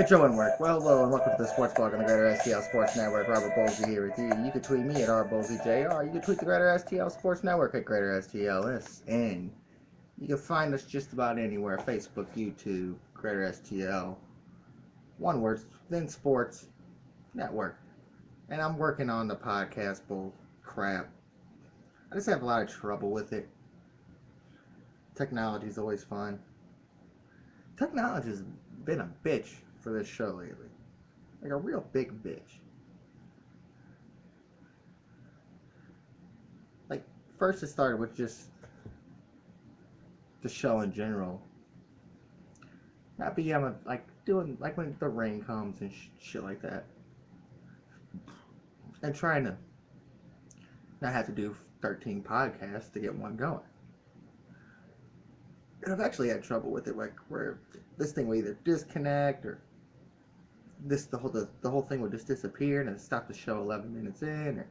Joe and work. Well, hello and welcome to the Sports Blog on the Greater STL Sports Network. Robert Bolsey here with you. You can tweet me at RBolseyJR. You can tweet the Greater STL Sports Network at Greater STLS. And you can find us just about anywhere. Facebook, YouTube, Greater STL. One word, then Sports Network. And I'm working on the podcast bull crap. I just have a lot of trouble with it. Technology's always fun. Technology's been a bitch for this show lately. Like a real big bitch. Like, first it started with just the show in general. Not being able to, like, doing, like, when the rain comes and shit like that. And trying to not have to do 13 podcasts to get one going. And I've actually had trouble with it, like, where this thing will either disconnect or the whole thing would just disappear and then stop the show 11 minutes in, or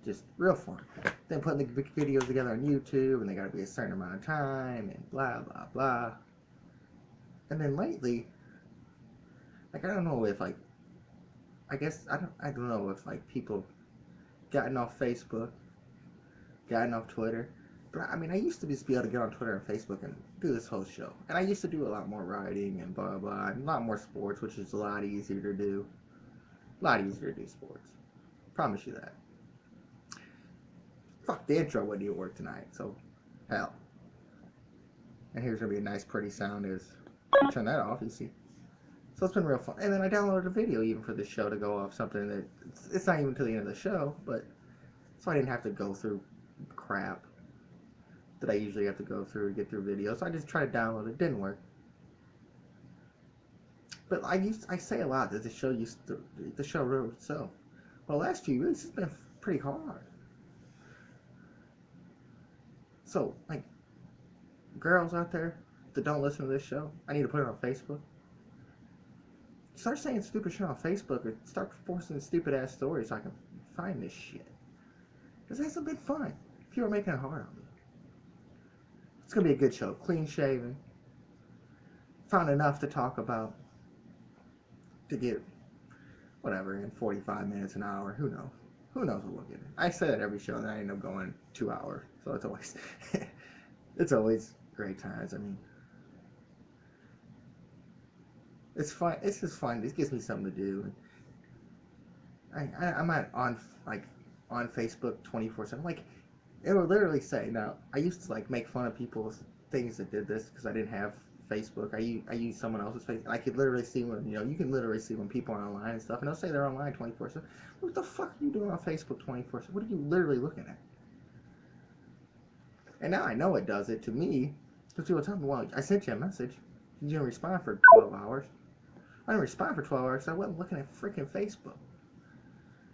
just real fun. Then putting the videos together on YouTube, and they gotta be a certain amount of time, and blah blah blah. And then lately, like, I don't know if, like, I guess I don't know if, like, people gotten off Facebook, gotten off Twitter. But I mean, I used to just be able to get on Twitter and Facebook and do this whole show. And I used to do a lot more writing and blah blah, and a lot more sports, which is a lot easier to do. A lot easier to do sports. Promise you that. Fuck, the intro wouldn't even work tonight, so hell. And here's gonna be a nice pretty sound is turn that off, you see. So it's been real fun. And then I downloaded a video even for this show to go off something that it's not even to the end of the show, but so I didn't have to go through crap that I usually have to go through to get through videos. So I just tried to download it. Didn't work. But I say a lot that the show wrote itself. Well, the last few weeks it's been pretty hard. So, like, girls out there that don't listen to this show, I need to put it on Facebook. Start saying stupid shit on Facebook, or start forcing stupid ass stories so I can find this shit. Because it hasn't been fun. People are making it hard on me. It's going to be a good show. Clean shaven. Found enough to talk about to get whatever in 45 minutes, an hour. Who knows? Who knows what we'll get in. I say that every show, and then I end up going 2 hours. So it's always it's always great times. I mean, it's fun. It's just fun. It gives me something to do. I'm on Facebook 24/7. Like, it will literally say, now I used to like make fun of people's things that did this because I didn't have Facebook. I use someone else's face, and I could literally see when, you can literally see when people are online and stuff, and they'll say they're online 24/7. What the fuck are you doing on Facebook 24/7? What are you literally looking at? And now I know it does it to me because people tell me, well, I sent you a message, you didn't respond for 12 hours. I didn't respond for 12 hours because I wasn't looking at freaking Facebook.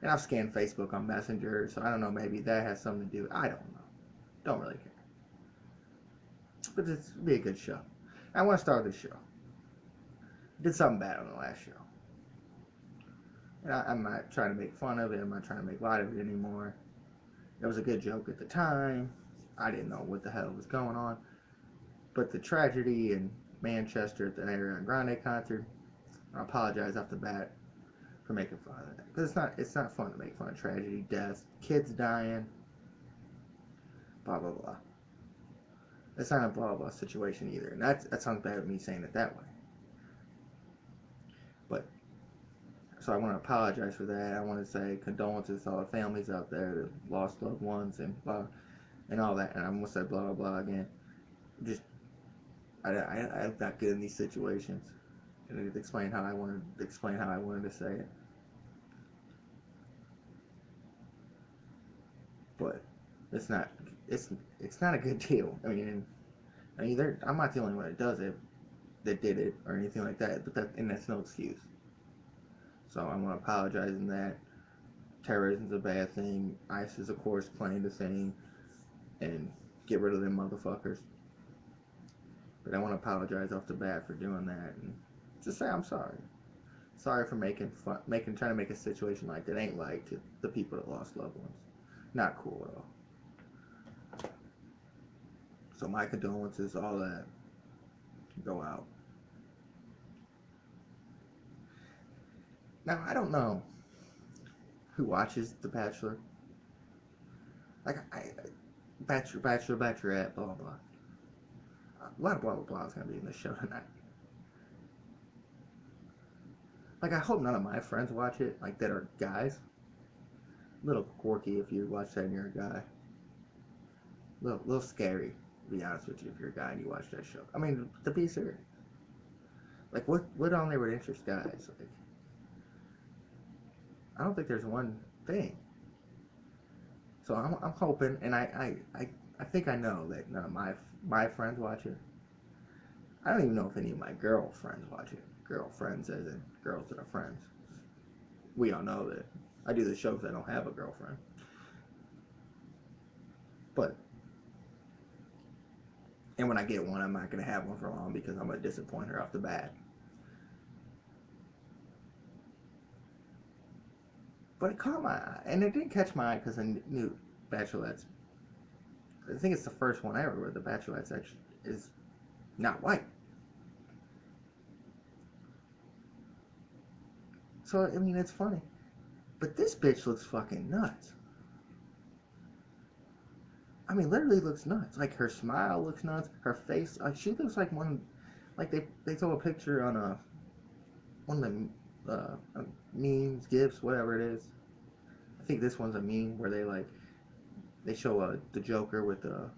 And I've scanned Facebook on Messenger, so I don't know, maybe that has something to do. I don't know. Don't really care. But it'll be a good show. I want to start this show. I did something bad on the last show. And I'm not trying to make fun of it. I'm not trying to make light of it anymore. It was a good joke at the time. I didn't know what the hell was going on. But the tragedy in Manchester at the Ariana Grande concert, I apologize off the bat for making fun of that. Because it's not fun to make fun of tragedy, death, kids dying, blah, blah, blah. It's not a blah, blah situation either. And that sounds bad with me saying it that way. But, so I want to apologize for that. I want to say condolences to all the families out there that lost loved ones and blah, and all that. And I'm going to say blah, blah, blah again. Just, I'm not good in these situations. I need to explain how I wanted to say it. But it's not a good deal. I mean, I'm not the only one that did it or anything like that. But that's no excuse. So I want to apologize in that. Terrorism's a bad thing. ICE is, of course, playing the same, and get rid of them motherfuckers. But I want to apologize off the bat for doing that, and just say I'm sorry. Sorry for trying to make a situation like that ain't like to the people that lost loved ones. Not cool at all. So my condolences, all that, go out. Now I don't know who watches The Bachelor. Like Bachelor, Bachelorette, blah blah blah. A lot of blah blah blah is gonna be in the show tonight. Like I hope none of my friends watch it. Like that are guys. A little quirky if you watch that and you're a guy. Little scary, to be honest with you, if you're a guy and you watch that show. I mean, to be serious. Like what on there would interest guys? Like I don't think there's one thing. So I'm hoping, and I think I know that none of my friends watch it. I don't even know if any of my girlfriends watch it. Girlfriends, as in girls that are friends. We all know that I do the show because I don't have a girlfriend. But and when I get one, I'm not gonna have one for long because I'm gonna disappoint her off the bat. But it caught my eye, and it didn't catch my eye because I knew Bachelorette's. I think it's the first one ever where the Bachelorette's actually is not white. So I mean, it's funny, but this bitch looks fucking nuts. I mean, literally looks nuts. Like her smile looks nuts. Her face, like she looks like one. Like they throw a picture on a one of the memes, gifs, whatever it is. I think this one's a meme where they show the Joker with the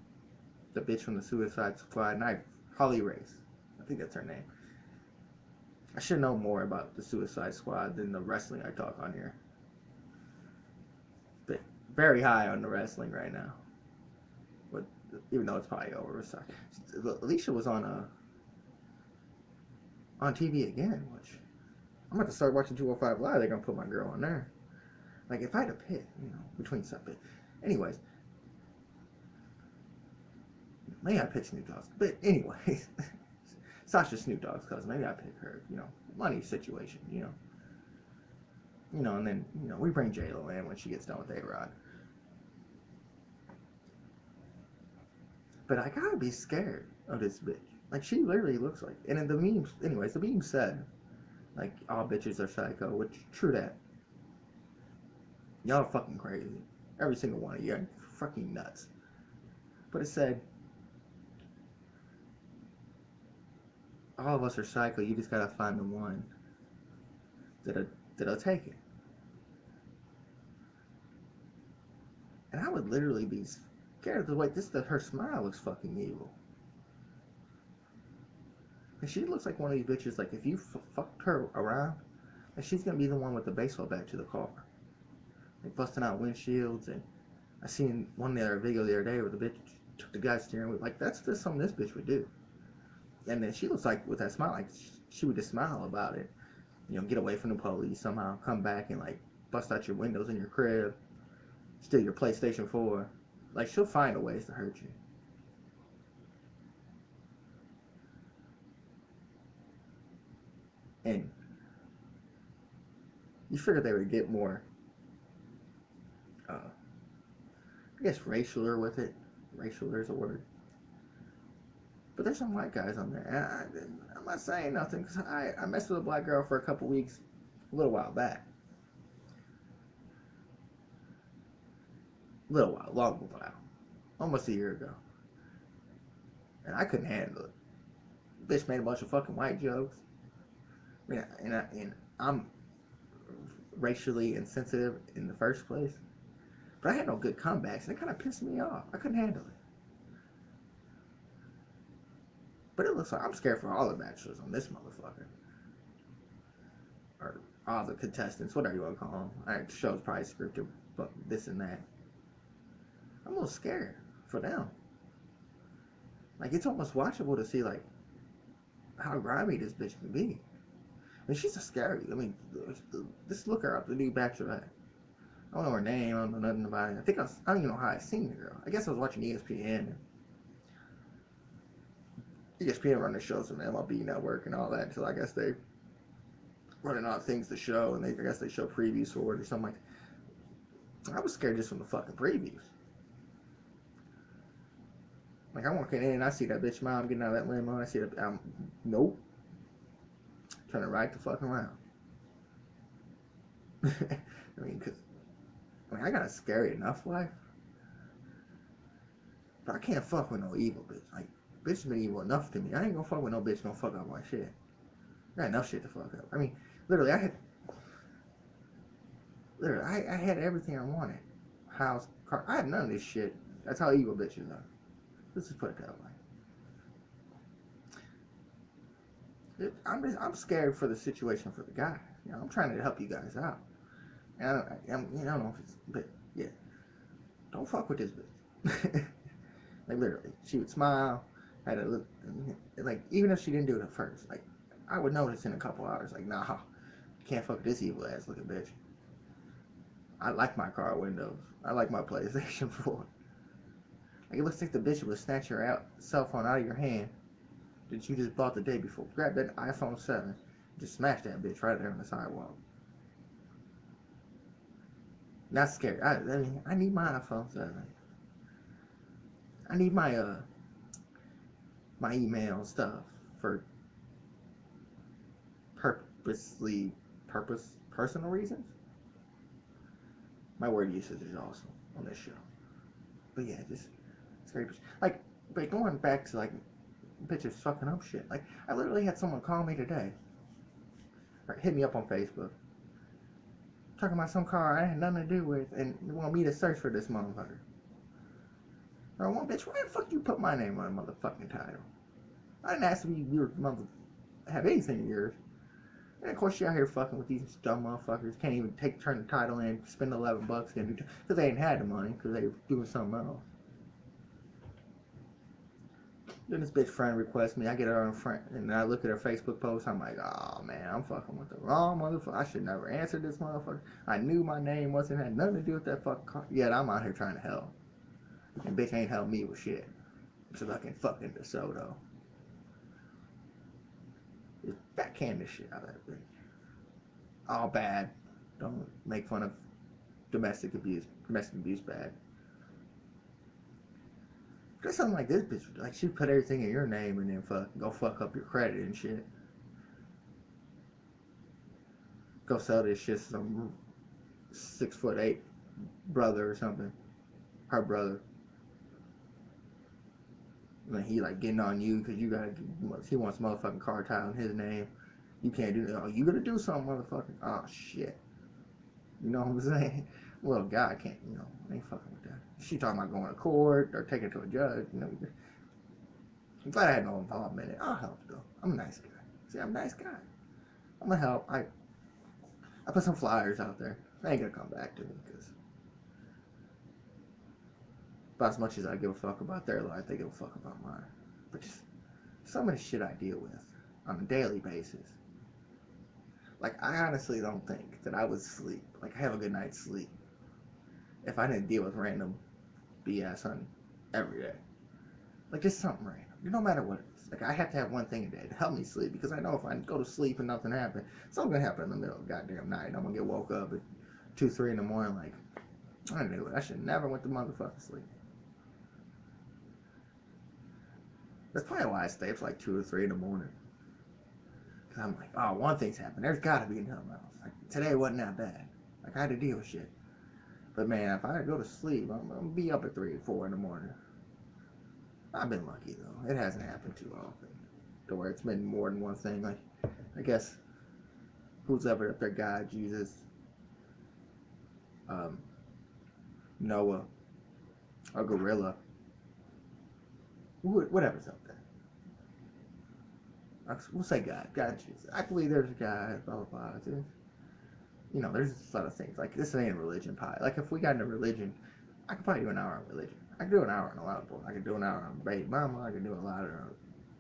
bitch from the Suicide Squad, and Holly Race. I think that's her name. I should know more about the Suicide Squad than the wrestling I talk on here. But very high on the wrestling right now. But even though it's probably over, Alicia was on TV again, which I'm about to start watching 205 Live. They're gonna put my girl on there. Like if I had to pick, between something. Anyways, maybe I pick Snoop Dogg's. But anyways, Sasha Snoop Dogg's cousin. Maybe I pick her. Money situation. And then we bring J Lo in when she gets done with A-Rod. But I gotta be scared of this bitch. Like she literally looks like. And in the memes, anyways, the meme said like all bitches are psycho, which true that. Y'all are fucking crazy. Every single one of you are fucking nuts. But it said all of us are psycho. You just gotta find the one that'll take it. And I would literally be scared of the way her smile looks fucking evil. And she looks like one of these bitches. Like if you fucked her around, and she's gonna be the one with the baseball bat to the car, like busting out windshields. And I seen one the other video the other day where the bitch took the guy's steering wheel. Like that's just something this bitch would do. And then she looks like with that smile, like she would just smile about it. Get away from the police somehow, come back and like bust out your windows in your crib, steal your PlayStation 4. Like she'll find a ways to hurt you. And you figured they would get more, I guess, racialer with it. Racialer is a word. But there's some white guys on there. And I'm not saying nothing because I messed with a black girl for a couple weeks a little while back. Long while. Almost a year ago. And I couldn't handle it. Bitch made a bunch of fucking white jokes. And I'm racially insensitive in the first place. But I had no good comebacks, and it kind of pissed me off. I couldn't handle it. But it looks like I'm scared for all the bachelors on this motherfucker. Or all the contestants, whatever you want to call them. The show's probably scripted, but this and that. I'm a little scared for them. Like, it's almost watchable to see, like, how grimy this bitch can be. I mean, she's a scary. I mean, just look her up, the new Bachelorette. I don't know her name. I don't know nothing about it. I don't even know how I seen the girl. I guess I was watching ESPN. ESPN run the shows from MLB Network and all that. So I guess they running out things to show, and I guess they show previews for it or something like that. I was scared just from the fucking previews. Like, I'm walking in and I see that bitch mom getting out of that limo, and I see that, nope. Turning right the fuck around. I mean, cause I got a scary enough life, but I can't fuck with no evil bitch. Like, bitch has been evil enough to me. I ain't gonna fuck with no bitch gonna fuck up my shit. I got enough shit to fuck up. I mean, literally, I had everything I wanted. House, car. I had none of this shit. That's how evil bitches are. Let's just put it that way. I'm scared for the situation for the guy. You know, I'm trying to help you guys out. And I don't know if it's, but yeah, don't fuck with this bitch. Like literally, she would smile, had a look, like even if she didn't do it at first, like I would notice in a couple hours, like nah, can't fuck with this evil ass looking bitch. I like my car windows. I like my PlayStation 4. Like it looks like the bitch would snatch your cell phone out of your hand that you just bought the day before. Grab that iPhone 7, just smash that bitch right there on the sidewalk. Not scary. I mean, I need my iPhone 7. I need my email stuff for purposely personal reasons. My word usage is awesome on this show. But yeah, just scary bitch. Like, but going back to like bitches fucking up shit. Like, I literally had someone call me today, or hit me up on Facebook, talking about some car I had nothing to do with, and want me to search for this motherfucker. Or, well, bitch, why the fuck you put my name on a motherfucking title? I didn't ask if you have anything of yours. And of course, she out here fucking with these dumb motherfuckers. Can't even turn the title in, spend $11 because they ain't had the money because they were doing something else. Then this bitch friend requests me. I get her on friend, and I look at her Facebook post. I'm like, oh man, I'm fucking with the wrong motherfucker. I should never answer this motherfucker. I knew my name wasn't had nothing to do with that fucking car. Yet I'm out here trying to help, and bitch ain't help me with shit. So I can fucking DeSoto. Just backhand this shit out of that bitch. All bad. Don't make fun of domestic abuse. Domestic abuse bad. Just something like this bitch, like she put everything in your name and then go fuck up your credit and shit. Go sell this shit to some 6'8" brother or something. Her brother. And he like getting on you because he wants motherfucking car title in his name. You can't do that. Oh, you gonna do something, motherfucker. Oh shit. You know what I'm saying? Well, God can't, I ain't fucking with that. She talking about going to court or taking it to a judge, I'm glad I had no involvement in it. I'll help though. I'm a nice guy. See, I'm a nice guy. I'm gonna help. I put some flyers out there. They ain't gonna come back to me because about as much as I give a fuck about their life, they give a fuck about mine. But just some of the shit I deal with on a daily basis. Like, I honestly don't think that I would sleep, like, have a good night's sleep if I didn't deal with random BS on every day. Like, just something random. No matter what it is. Like, I have to have one thing a day to help me sleep because I know if I go to sleep and nothing happens, something's gonna happen in the middle of the goddamn night. I'm gonna get woke up at 2, 3 in the morning like, I knew it. I should never went to motherfucking sleep. That's probably why I stay up like 2 or 3 in the morning. Because I'm like, oh, one thing's happened. There's got to be something else. Like, today wasn't that bad. Like, I had to deal with shit. But man, if I go to sleep, I'm going to be up at 3 or 4 in the morning. I've been lucky, though. It hasn't happened too often. To where it's been more than one thing. Like, I guess, who's ever up there? God, Jesus, Noah, a gorilla. Whatever's up there. We'll say God. God, Jesus. I believe there's a God, blah, blah, blah. There's a lot of things. Like, this ain't a religion pie. Like, if we got into religion, I could probably do an hour on religion. I could do an hour on a lot of books. I could do an hour on baby mama. I could do an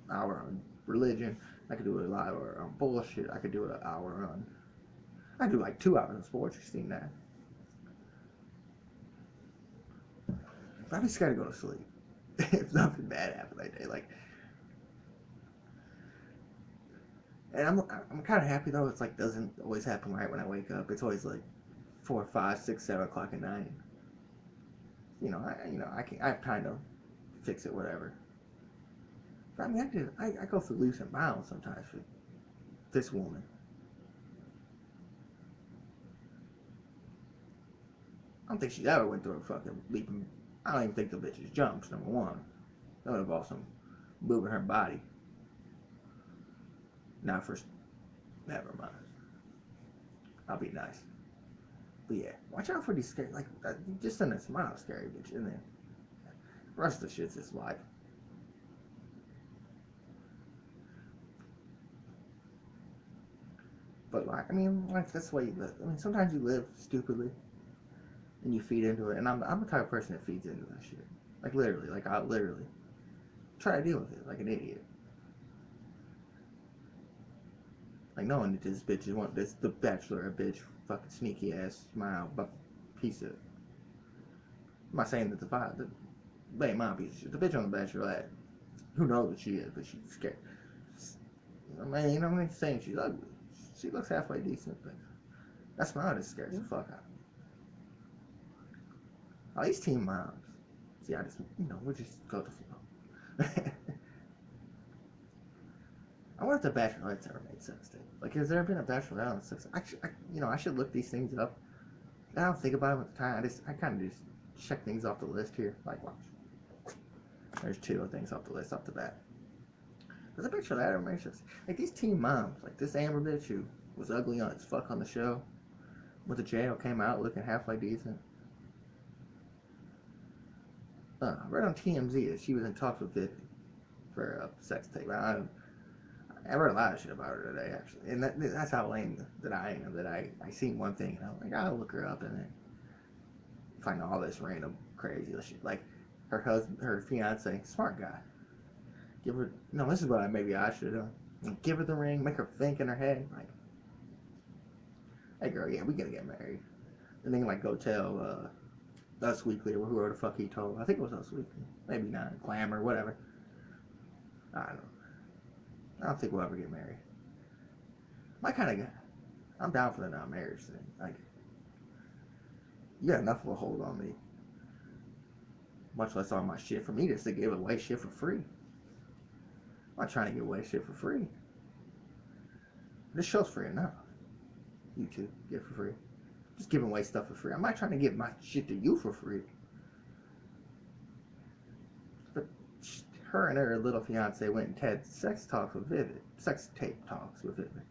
hour on religion. I could do an hour on bullshit. I could do an hour on... I could do like 2 hours on sports. You've seen that. But I just gotta go to sleep. If nothing bad happened that day. Like... And I'm kind of happy, though. It's like, doesn't always happen right when I wake up. It's always like 4, 5, 6, 7 o'clock at night. I have time to fix it, whatever. But I mean, I go through leaps and bounds sometimes with this woman. I don't think she's ever went through a fucking leaping. I don't even think the bitch jumps. Number one, that would involve some moving her body. Not for. Never mind. I'll be nice. But yeah, watch out for these scary. Like just send a smile, scary bitch, and then the rest of the shit's just like. But like, I mean, like that's the way you live. I mean, sometimes you live stupidly, and you feed into it. And I'm the type of person that feeds into that shit. Like literally, like I literally try to deal with it like an idiot. Like knowing that this bitch is this the Bachelor, a bitch, fucking sneaky ass smile, but piece of. I'm not saying that the lame mom piece of shit. The bitch on the Bachelorette, who knows what she is, but she's scared. I mean, I'm not saying she's ugly. She looks halfway decent, but that smile just scares the fuck out. All these teen moms. See, I just, we just go to flow. I wonder if the Bachelorette's ever made sex tape. Like, has there been a Bachelorette on sex? I should look these things up. I don't think about them at the time. I kind of just check things off the list here. Like, watch. There's 2 things off the list off the bat. Does the Bachelorette ever make sex? Like, these teen moms, like this Amber bitch who was ugly as fuck on the show, went to jail, came out looking halfway decent. I read on TMZ that she was in talks with Vivian for a sex tape. I read a lot of shit about her today, actually, and that's how lame that I am. That I seen one thing and I'm like, I'll look her up and then find all this random crazy shit. Like her fiance, smart guy. Give her, this is what maybe I should have done. Give her the ring, make her think in her head, like, hey girl, yeah, we gotta get married. And then like go tell Us Weekly or whoever the fuck he told. I think it was Us Weekly, maybe not, Glamour, whatever. I don't know. I don't think we'll ever get married. My kind of guy. I'm down for the non-marriage thing. Like, you got enough of a hold on me. Much less on my shit for me just to give away shit for free. I'm not trying to give away shit for free. This show's free enough. You too, get it for free. Just giving away stuff for free. I'm not trying to give my shit to you for free. But her and her little fiance went and had sex talks with Vivid. Sex tape talks with Vivid.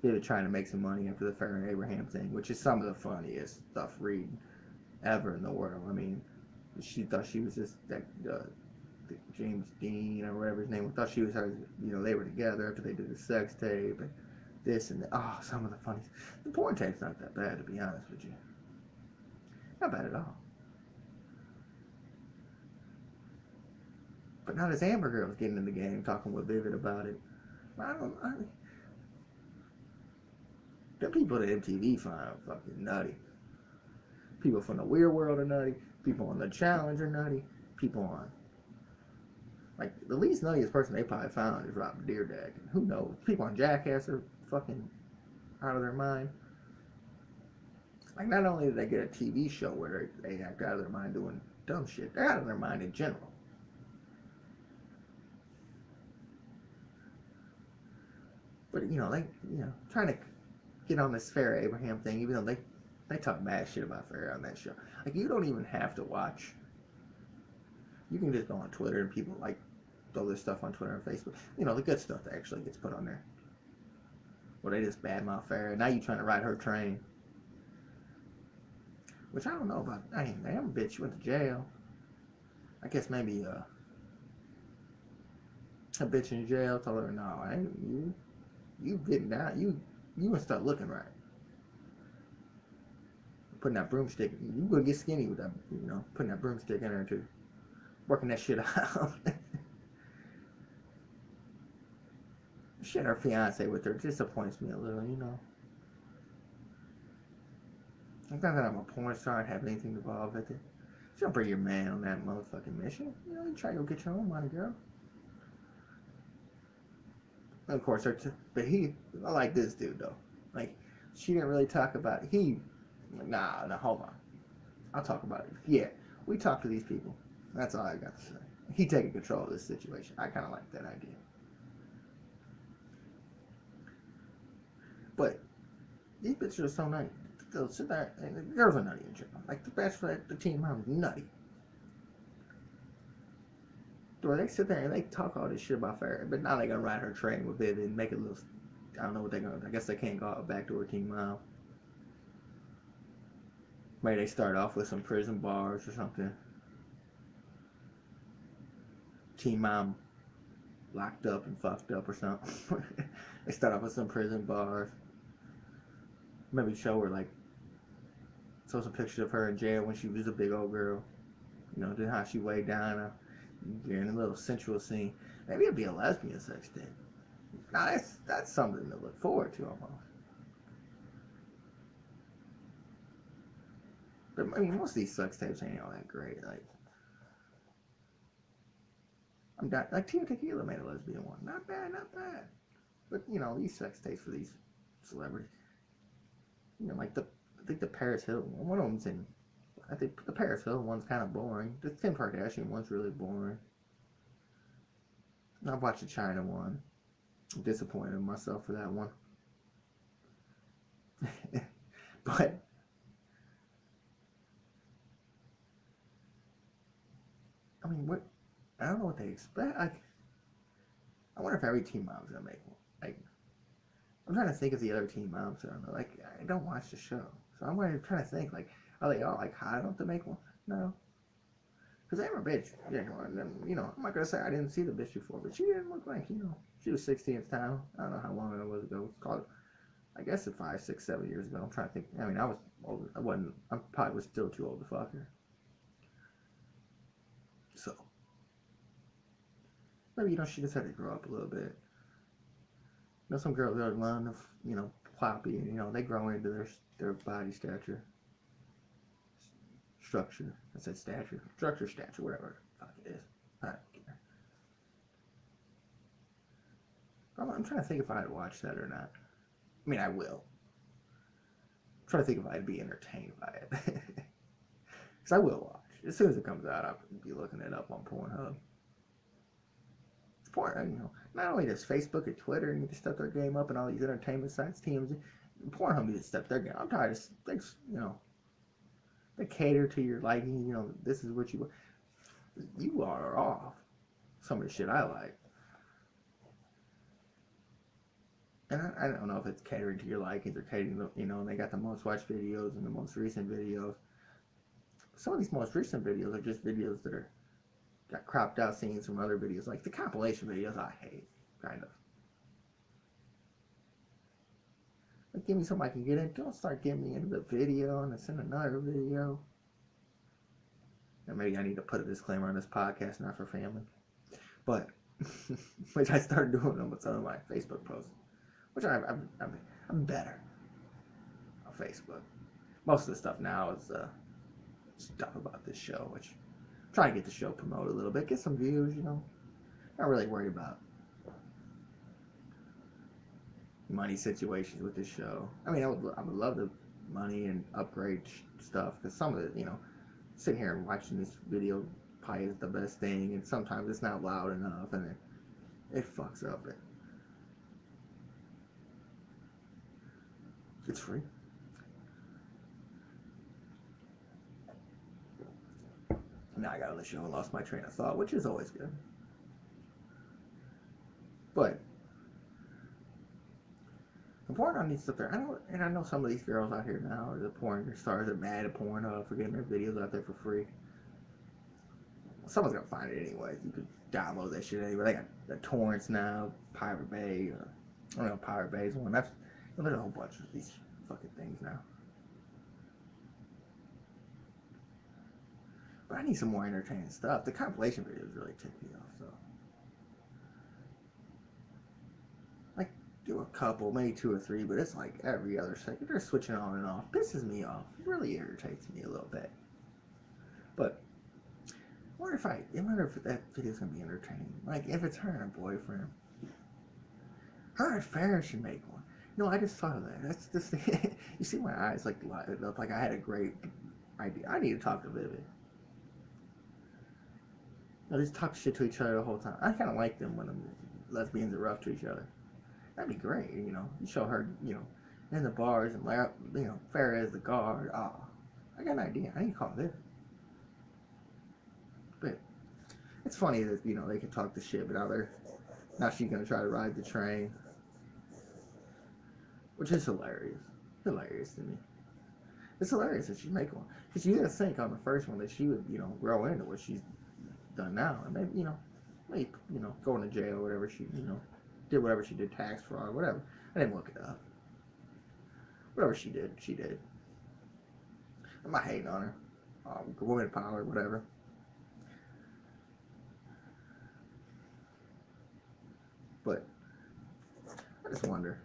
Vivid trying to make some money after the Farrah Abraham thing, which is some of the funniest stuff reading ever in the world. I mean, she thought she was just that James Dean or whatever his name was. Thought she was her. They were together after they did the sex tape and this and that. Oh, some of the funniest. The porn tape's not that bad, to be honest with you. Not bad at all. But now this Amber girl's getting in the game, talking with Vivid about it. The people at MTV find fucking nutty. People from the Weird World are nutty. People on the Challenge are nutty. People on, like, the least nuttiest person they probably found is Robert Dyrdek. And who knows? People on Jackass are fucking out of their mind. Like, not only did they get a TV show where they act out of their mind doing dumb shit, they're out of their mind in general. But, trying to get on this Farrah Abraham thing, even though they talk mad shit about Farrah on that show. Like, you don't even have to watch. You can just go on Twitter and people, like, throw this stuff on Twitter and Facebook. The good stuff that actually gets put on there. Where they just badmouth Farrah. Now you trying to ride her train. Which I don't know about. I mean, damn bitch, she went to jail. I guess maybe a bitch in jail told her, no, you getting down. You gonna start looking right. Putting that broomstick, you gonna get skinny with that, putting that broomstick in there too. Working that shit out. Shit, her fiance with her disappoints me a little, It's not that I'm a porn star and have anything involved with it. You don't bring your man on that motherfucking mission. You try to go get your own money, girl. And of course, but I like this dude though. Like, she didn't really talk about it. Nah, hold on. I'll talk about it. Yeah, we talk to these people. That's all I got to say. He taking control of this situation. I kind of like that idea. But these bitches are so nice. they'll sit there, and the girls are nutty in general. Like the Bachelorette, the Teen Mom, nutty. Where they sit there and they talk all this shit about Farrah, but now they gonna ride her train with Vivian and make it look. I don't know what they're gonna. I guess they can't go out back to her Teen Mom. Maybe they start off with some prison bars or something. Teen Mom locked up and fucked up or something. They start off with some prison bars. Maybe show her like show some pictures of her in jail when she was a big old girl. You know, how she weighed down. You're in a little sensual scene. Maybe it'd be a lesbian sex tape. Now that's something to look forward to almost. But I mean, most of these sex tapes ain't all that great. Like, I'm not like Tia Tequila made a lesbian one. Not bad, not bad. But you know, these sex tapes for these celebrities. You know, like I think the Paris Hilton one of them's in. I think the Paris Hilton one's kind of boring. The Kim Kardashian one's really boring. I've watched the China one. I'm disappointed in myself for that one. But I mean, what? I don't know what they expect. Like, I wonder if every Teen Mom's gonna make one. Like, I'm trying to think of the other Teen Moms. I don't know. Like, I don't watch the show, so I'm trying to think. Like, are they all like hot enough to make one? No, because they were a bitch. Yeah, you know, I'm not gonna say I didn't see the bitch before, but she didn't look like, you know, she was 16 at the time. I don't know how long it was ago. It's called, I guess, 5, 6, 7 years ago. I'm trying to think. I mean, I was old. I wasn't. I probably was still too old to fuck her. So maybe, you know, she just had to grow up a little bit. You know, some girls are learn of, you know, ploppy, and you know, they grow into their body stature, structure. I said stature, stature, whatever the fuck it is. I don't care. I'm trying to think if I'd watch that or not. I mean, I will. I'm trying to think if I'd be entertained by it. Because I will watch. As soon as it comes out, I'll be looking it up on Pornhub. You know, not only does Facebook and Twitter need to step their game up and all these entertainment sites, TMZ, Pornhub needs to step their game. I'm tired of, you know, they cater to your liking. You know, this is what you are off. Some of the shit I like. And I don't know if it's catering to your likings or catering to, you know, they got the most watched videos and the most recent videos. Some of these most recent videos are just videos that are got cropped out scenes from other videos. Like the compilation videos I hate, kind of. Like, give me something I can get in. Don't start getting me into the video and then send another video. And maybe I need to put a disclaimer on this podcast, not for family. But, which I started doing them with some of my Facebook posts. Which I'm better on Facebook. Most of the stuff now is stuff about this show, which I'm trying to get the show promoted a little bit, get some views, you know. Not really worried about money situations with this show. I mean, I would love the money and upgrade stuff, because some of it, you know, sitting here and watching this video probably is the best thing, and sometimes it's not loud enough, and it fucks up it. It's free. Now I got on the show and lost my train of thought, which is always good. But the Pornhub needs stuff there. I know some of these girls out here now, the porn stars, are mad at Pornhub for getting their videos out there for free. Someone's gonna find it anyways. You could download that shit anyway. They got the torrents now, Pirate Bay. I don't know, Pirate Bay's one. There's a whole bunch of these fucking things now. But I need some more entertaining stuff. The compilation videos really tick me off, so. Like, do a couple, maybe 2 or 3, but it's like every other second. They're switching on and off. Pisses me off. It really irritates me a little bit. But I wonder if that video's gonna be entertaining. Like, if it's her and her boyfriend. Her and Farrah should make one. No, I just thought of that. That's this thing. You see my eyes like lighted up, like I had a great idea. I need to talk to Vivi. They just talk shit to each other the whole time. I kind of like them when lesbians are rough to each other. That'd be great, you know. You show her, you know, in the bars and Farrah the guard. Oh, I got an idea. I need to call this. But it's funny that they can talk the shit, but now she's gonna try to ride the train, which is hilarious. Hilarious to me. It's hilarious that she make one because you didn't think on the first one that she would grow into what she's done now, and maybe going to jail or whatever she did whatever she did, tax fraud, whatever. I didn't look it up. Whatever she did, she did. I'm not hating on her. Woman power, whatever. But I just wonder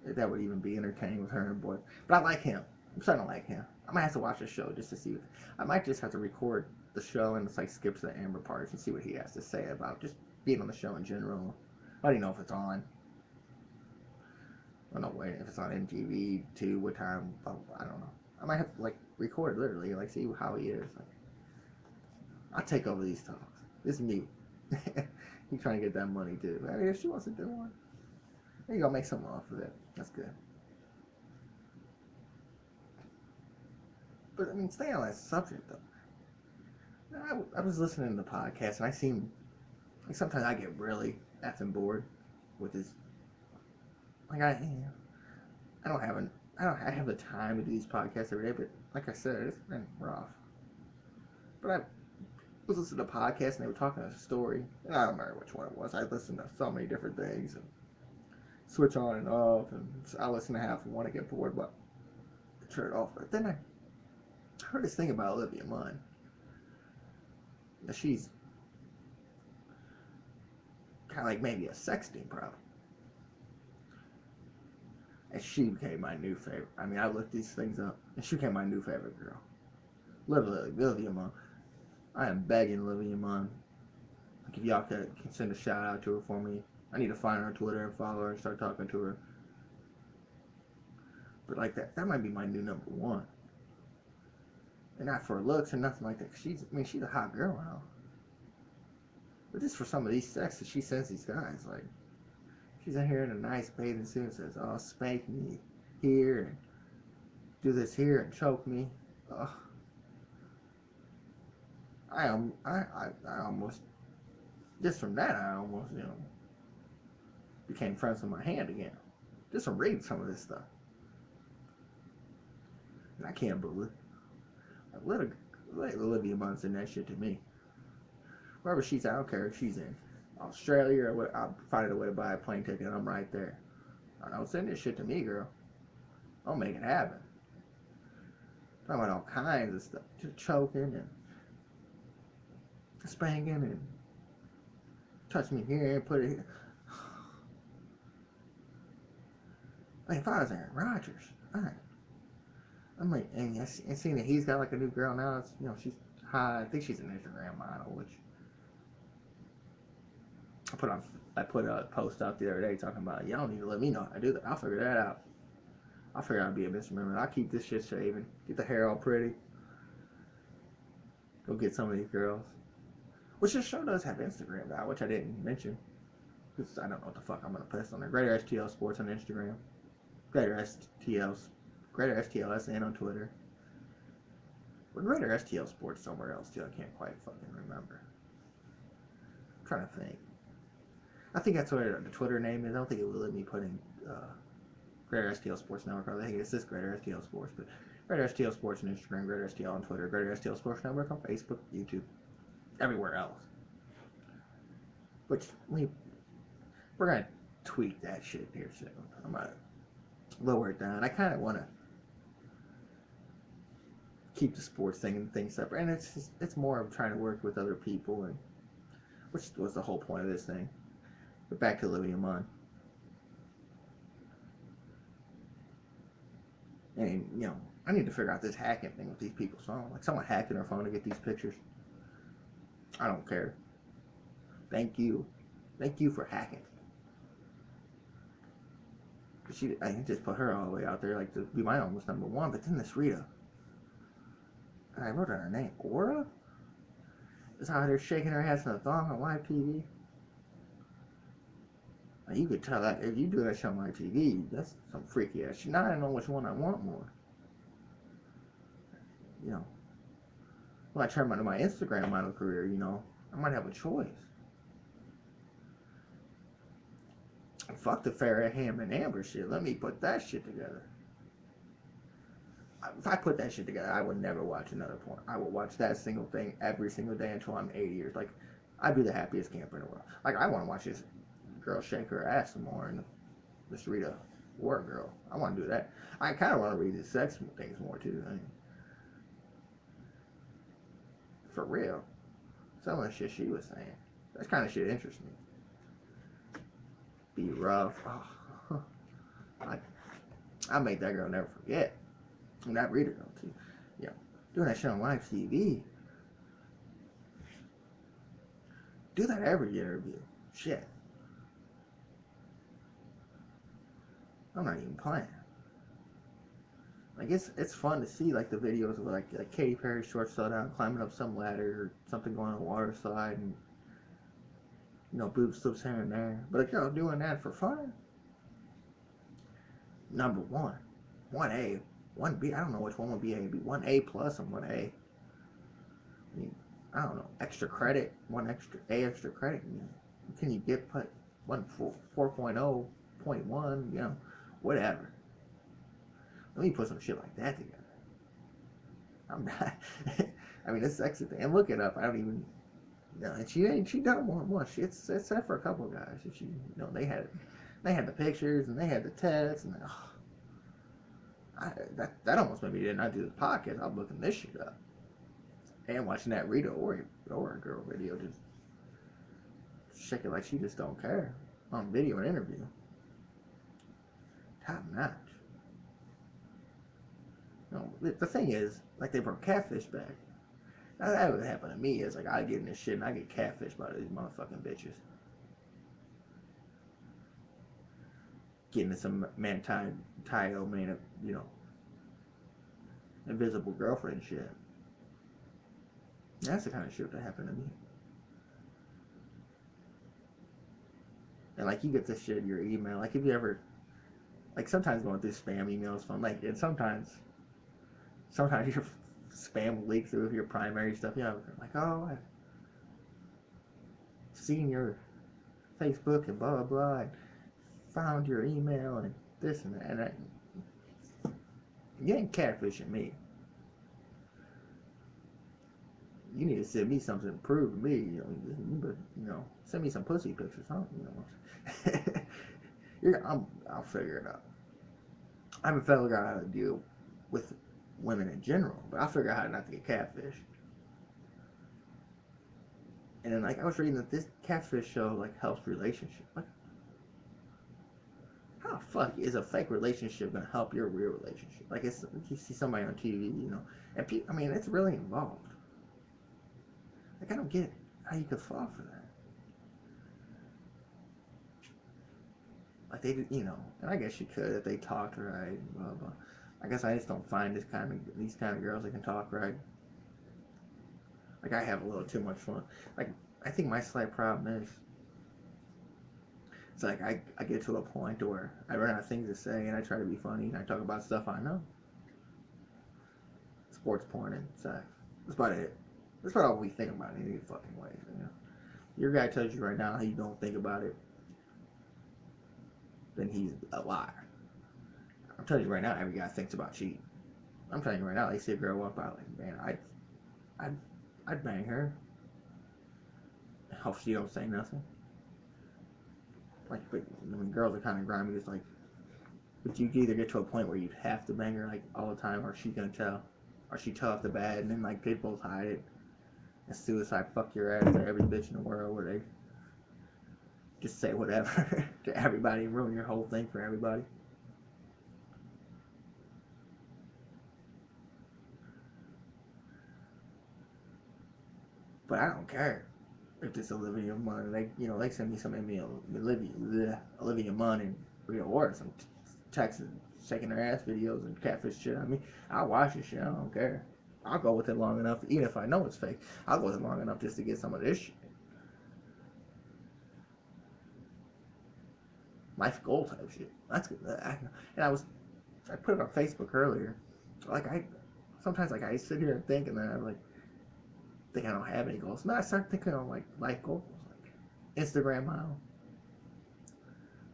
if that would even be entertaining with her and boy. But I like him. I'm starting to like him. I might have to watch the show just to see. I might just have to record the show and skip to the Amber parts and see what he has to say about just being on the show in general. I don't even know if it's on. I don't know if it's on MTV too. What time? I don't know. I might have to record literally, see how he is. I'll take over these talks. It's me. He's trying to get that money too. I mean, if she wants to do one, there you go, make something off of it. That's good. But I mean, staying on that subject though. I was listening to the podcast and I seem sometimes I get really effing bored with this. I have the time to do these podcasts every day, but like I said, it's been rough. But I was listening to podcasts and they were talking a story, and I don't remember which one it was. I listened to so many different things and switch on and off, and I listen to half and want to get bored, but I turn it off. But then I heard this thing about Olivia Munn. That she's kind of maybe a sexting problem. And she became my new favorite. I mean, I looked these things up, and she became my new favorite girl. Olivia Munn. I am begging Olivia Munn. If y'all can send a shout out to her for me. I need to find her on Twitter and follow her and start talking to her. But that might be my new number one. And not for looks or nothing like that. She's a hot girl now. But just for some of these sex that she sends these guys, she's in here in a nice bathing suit and says, "Oh, spank me here and do this here and choke me." Ugh. I almost, just from that, I almost, became friends with my hand again. Just from reading some of this stuff. And I can't believe it. Let Olivia Munn send that shit to me. Wherever she's at, I don't care if she's in Australia or what, I'll find a way to buy a plane ticket and I'm right there. I don't send this shit to me, girl. I'll make it happen. Talking about all kinds of stuff. Just choking and spanking and touch me here and put it here. If I was Aaron Rodgers, I'm like, and seeing that he's got a new girl now. It's, she's high. I think she's an Instagram model, which I put a post out the other day talking about, y'all need to let me know how to do that. I'll figure that out. I'll figure out how to be a misremember. I'll keep this shit shaven, get the hair all pretty, go get some of these girls. Which this show does have Instagram now, which I didn't mention. Because I don't know what the fuck I'm going to post on there. Greater STL Sports on Instagram. Greater STLSN on Twitter. Or Greater STL Sports somewhere else too. I can't quite fucking remember. I'm trying to think. I think that's what the Twitter name is. I don't think it will let me put in Greater STL Sports Network. I think it's just Greater STL Sports. But Greater STL Sports on Instagram, Greater STL on Twitter, Greater STL Sports Network on Facebook, YouTube, everywhere else. Which, we're going to tweak that shit here soon. I'm going to lower it down. I kind of want to keep the sports thing and things separate. And it's more of trying to work with other people, and which was the whole point of this thing. But back to Olivia Munn. And, I need to figure out this hacking thing with these people's phones. Someone hacking their phone to get these pictures. I don't care. Thank you. Thank you for hacking. I just put her all the way out there, to be my almost number one. But then this Rita, I wrote her name, Aura, is out there shaking her ass in a thong on live TV. Like, you could tell that if you do that shit on my TV, that's some freaky ass shit. Now I know which one I want more. You know, when I turn to my Instagram model career, you know, I might have a choice. Fuck the Farrah Ham and Amber shit. Let me put that shit together. If I put that shit together, I would never watch another porn. I would watch that single thing every single day until I'm 80 years. Like, I'd be the happiest camper in the world. Like, I want to watch this girl shake her ass some more and just read a war girl. I want to do that. I kind of want to read the sex things more too. I mean, for real. Some of the shit she was saying. That kind of shit interests me. Be rough. Oh, I made that girl never forget. And that reader girl too. Yeah. Doing that shit on live TV. Do that every interview. Shit. I'm not even playing. Like it's fun to see like the videos of like Katy Perry short fell down climbing up some ladder or something going on a water slide and you know boob slips here and there. But a girl doing that for fun. Number one, 1A, 1B. I don't know which one would be A. It'd be 1A plus and 1A. I mean, I don't know. Extra credit, extra credit. You know, can you get put 4.0.1? You know, whatever. Let me put some shit like that together. I'm not. I mean, it's sexy thing. And look it up. I don't even. You know, and she done it more than once. It's set for a couple of guys. She, you know, they had the pictures and they had the text and that almost made me did not do the podcast. I was looking this shit up and watching that Rita Ora girl video just shaking like she just don't care on video and interview. Top notch. You know, the thing is, like they brought catfish back. Now, that would happen to me. Is like I get in this shit and I get catfished by these motherfucking bitches. Getting into some Tayo man, you know, invisible girlfriend shit. That's the kind of shit that happened to me. And like you get this shit in your email. Like if you ever, like sometimes going through spam emails fun. Like and sometimes your spam will leak through your primary stuff. You know, like oh I've seen your Facebook and blah blah blah. And found your email and this and that. And you ain't catfishing me. You need to send me something to prove to me. You know, send me some pussy pictures, huh? You know, I'll figure it out. I haven't figured out how to deal with women in general, but I'll figure out how not to get catfish. And then, like, I was reading that this catfish show like helps relationships. Like, how the fuck is a fake relationship gonna help your real relationship? Like, it's you see somebody on TV, you know, and I mean, it's really involved. Like, I don't get how you could fall for that. Like they, you know, and I guess you could if they talked right. Blah blah. I guess I just don't find these kind of girls that can talk right. Like I have a little too much fun. Like I think my slight problem is, it's like I get to a point where I run out of things to say and I try to be funny and I talk about stuff I know. Sports, porn, and sex. That's about it. That's about all we think about in any fucking way. You know? Your guy tells you right now how you don't think about it, then he's a liar. I'm telling you right now, every guy thinks about cheating. I'm telling you right now, they see a girl walk by, like, man, I'd bang her. Hope she don't say nothing. Like, but when girls are kind of grimy, it's like, but you either get to a point where you have to bang her like all the time, or she's gonna tell, or she tell off the bad, and then like they both hide it. And suicide fuck your ass to every bitch in the world, where they just say whatever to everybody and ruin your whole thing for everybody. But I don't care if this Olivia Munn, they send me some Olivia Munn and Rita Ora some texts shaking their ass videos and catfish shit. I mean, I'll watch this shit. I don't care. I'll go with it long enough, even if I know it's fake. I'll go with it long enough just to get some of this shit. life goal type shit. That's good. And I put it on Facebook earlier. Like sometimes like I sit here and think, and then I like think I don't have any goals. No, I start thinking of like life goals, like Instagram model,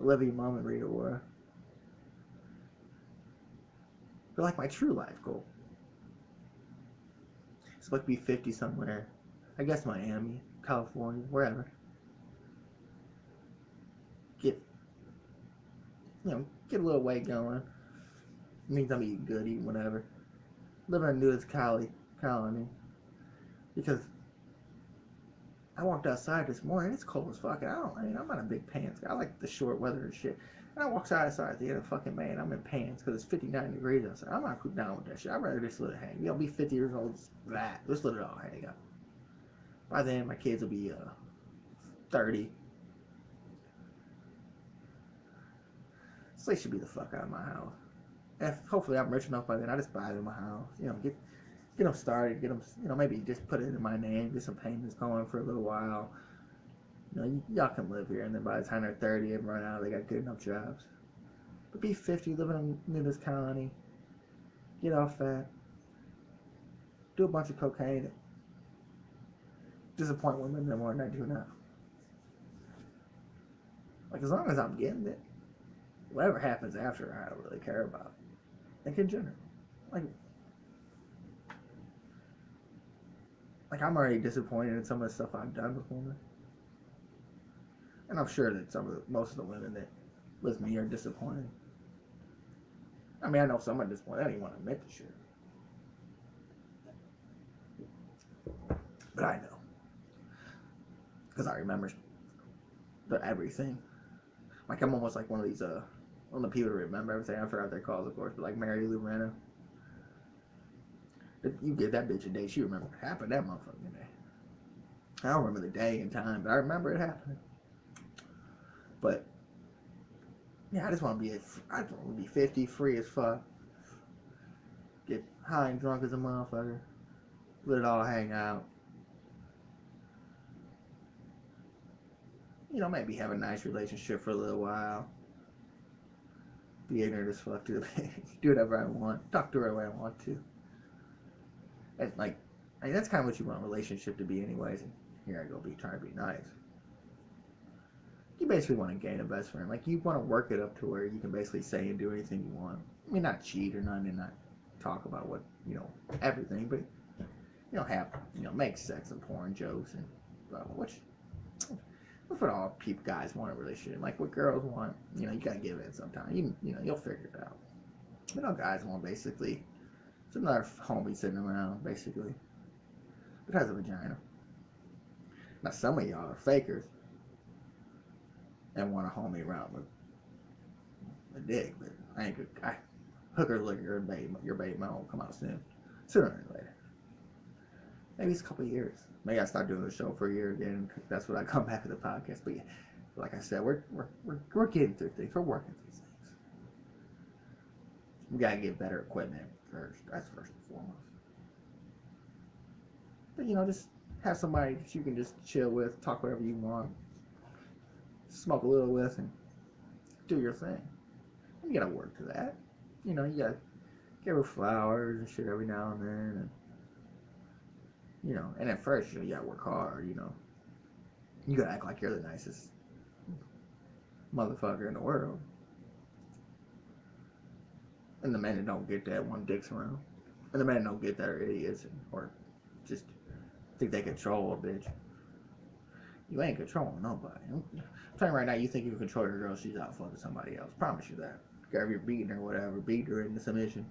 Olivia Mum and Rita Ora. They're like my true life goal. It's like be 50 somewhere. I guess Miami, California, wherever. Get get a little weight going. It means I'm eating good, eating whatever. Living in a nudist colony. Because I walked outside this morning, it's cold as fuck. I'm not a big pants guy. I like the short weather and shit. And I walked outside at the end of fucking May, and I'm in pants because it's 59 degrees outside. I'm not down with that shit. I'd rather just let it hang. Be 50 years old, just let it all hang out. By then, my kids will be 30. So they should be the fuck out of my house. And hopefully I'm rich enough by then, I just buy them a house. Get them started, get them, maybe just put it in my name, get some payments going for a little while. Y'all can live here, and then by the time they're 30 and run out, they got good enough jobs. But be 50, living in this colony, get off that, do a bunch of cocaine, disappoint women no more than I do now. Like, as long as I'm getting it, whatever happens after, I don't really care about. Like, in general. Like I'm already disappointed in some of the stuff I've done with women. And I'm sure that most of the women that with me are disappointed. I mean, I know some are disappointed. I don't even want to admit the shit. But I know. Because I remember everything. Like, I'm almost like one of these, one of the people that remember everything. I forgot their calls, of course, but like Mary Lou Retton. You give that bitch a day, she remember what happened that motherfucking day. I don't remember the day and time, but I remember it happening. But yeah, I just want to be 50, free as fuck. Get high and drunk as a motherfucker. Let it all hang out. Maybe have a nice relationship for a little while. Be ignorant as fuck to the baby. Do whatever I want. Talk to her the way I want to. And that's kind of what you want a relationship to be anyways. And here I go trying to be nice. You basically want to gain a best friend. Like, you want to work it up to where you can basically say and do anything you want. I mean, not cheat or nothing, and not talk about what, everything, but, make sex and porn jokes and, what's what all guys want in a relationship. Like, what girls want, you gotta give in sometime. You'll figure it out. Guys want basically, it's another homie sitting around, basically, that has a vagina. Now, some of y'all are fakers and want a homie around with a dick, but I ain't good. Hookers look at your baby mom will come out sooner than later. Maybe it's a couple of years. Maybe I start doing the show for a year again. That's when I come back to the podcast. But yeah, like I said, we're getting through things. We're working through things. We gotta get better equipment first. That's first and foremost. But just have somebody that you can just chill with, talk whatever you want, smoke a little with, and do your thing. You gotta work to that. You gotta give her flowers and shit every now and then, and and at first, you gotta work hard. You gotta act like you're the nicest motherfucker in the world. And the men that don't get that want dicks around, and the men that don't get that are idiots or just think they control a bitch. You ain't controlling nobody. I'm telling you right now, you think you can control your girl, she's out fucking somebody else. Promise you that. If you're beating her or whatever, beat her into submission.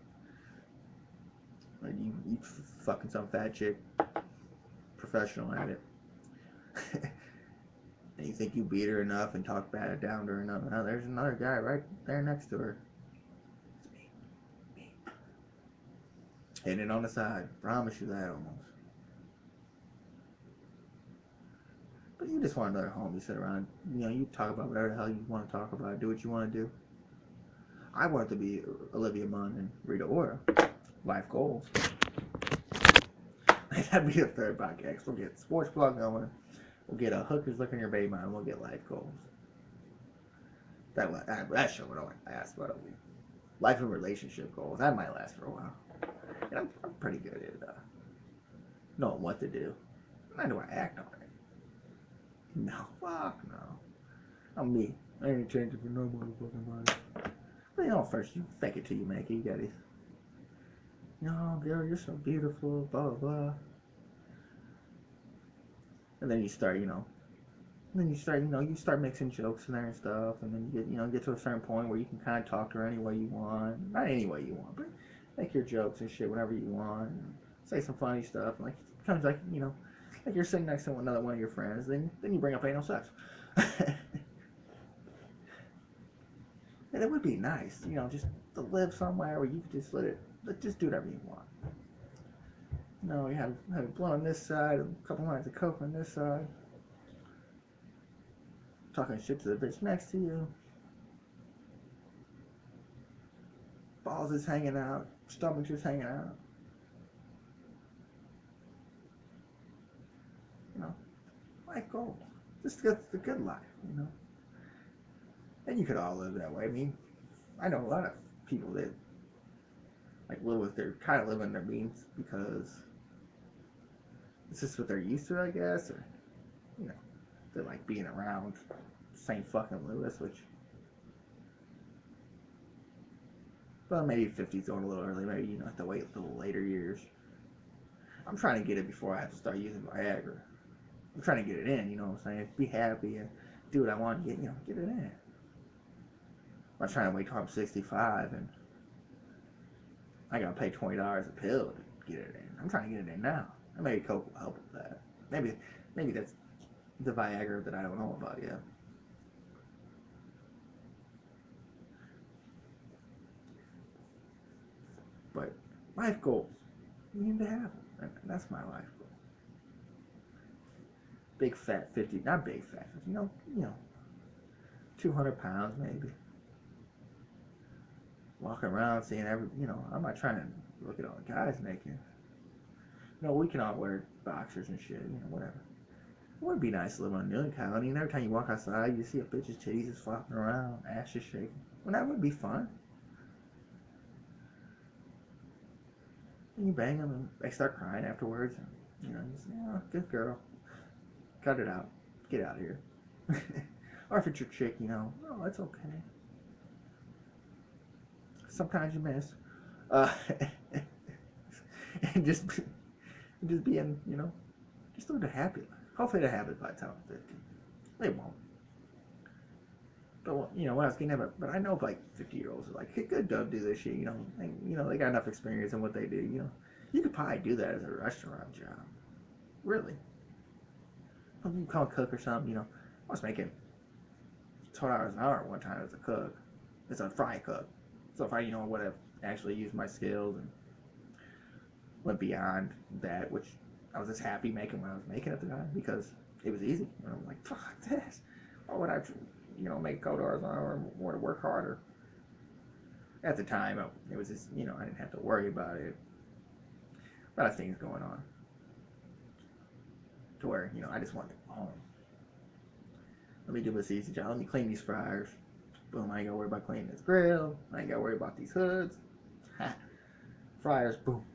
Like you fucking some fat chick, professional at it. And you think you beat her enough and talk bad down to her enough. Now there's another guy right there next to her. It's me. Hitting it on the side. Promise you that almost. But you just want another homie sit around. You talk about whatever the hell you want to talk about. Do what you want to do. I want it to be Olivia Munn and Rita Ora. Life goals. That'd be the third podcast. We'll get Sports Blog going. We'll get Hookers Looking Your Baby Mom. We'll get life goals. That show would only last about a week. Life and relationship goals. That might last for a while. And I'm pretty good at knowing what to do. How do I act on it? No, fuck no. I'm me. I ain't changing for no motherfucking body. But first you fake it till you make it. You gotta, girl, you're so beautiful, blah, blah, blah. And then you start, you start mixing jokes in there and stuff, and then you get to a certain point where you can kind of talk to her any way you want. Not any way you want, but make your jokes and shit whenever you want. Say some funny stuff. Like, it becomes like, like you're sitting next to another one of your friends, then you bring up anal sex. And it would be nice, just to live somewhere where you could just just do whatever you want. You have a blunt on this side, a couple lines of coke on this side, talking shit to the bitch next to you. Balls is hanging out, stomach just hanging out. Life goals. Just the good life, And you could all live that way. I mean, I know a lot of people that kind of living their means because it's just what they're used to, I guess, or they like being around St. fucking Louis, but maybe 50's going a little early. Maybe have to wait a little later years. I'm trying to get it before I have to start using Viagra. I'm trying to get it in, what I'm saying? Be happy and do what I want to get it in. I'm not trying to wait till I'm 65 and I gotta pay $20 a pill to get it in. I'm trying to get it in now. And maybe Coke will help with that. Maybe that's the Viagra that I don't know about yet. But life goals, you need to have them. And that's my life goal. Big fat 50, not big fat 50, 200 pounds maybe. Walking around seeing I'm not trying to look at all the guys naked. We can all wear boxers and shit, whatever. It would be nice to live on Newton County, and every time you walk outside, you see a bitch's titties just flopping around, ass just shaking. Well, that would be fun. And you bang them, and they start crying afterwards, and, you say, oh, good girl. Cut it out. Get out of here. Or if it's your chick, oh, it's okay. Sometimes you miss. And just being, just live a happy life. Hopefully they have it by the time I'm 50. They won't. But, when I was getting at it, but I know, like, 50-year-olds are like, hey, good, don't do this shit, they got enough experience in what they do, You could probably do that as a restaurant job. Really. You can call a cook or something, I was making $12 an hour one time as a cook. It's a fry cook. So if I, would have actually used my skills and went beyond that, which I was just happy making when I was making at the time because it was easy. And I'm like, fuck this. Why would I, make $12 an hour more to work harder? At the time, it was just, I didn't have to worry about it. A lot of things going on. To where, I just wanted to go home. Let me do this easy job. Let me clean these fryers. Boom, I ain't gotta worry about cleaning this grill. I ain't gotta worry about these hoods. Ha. Fryers, boom.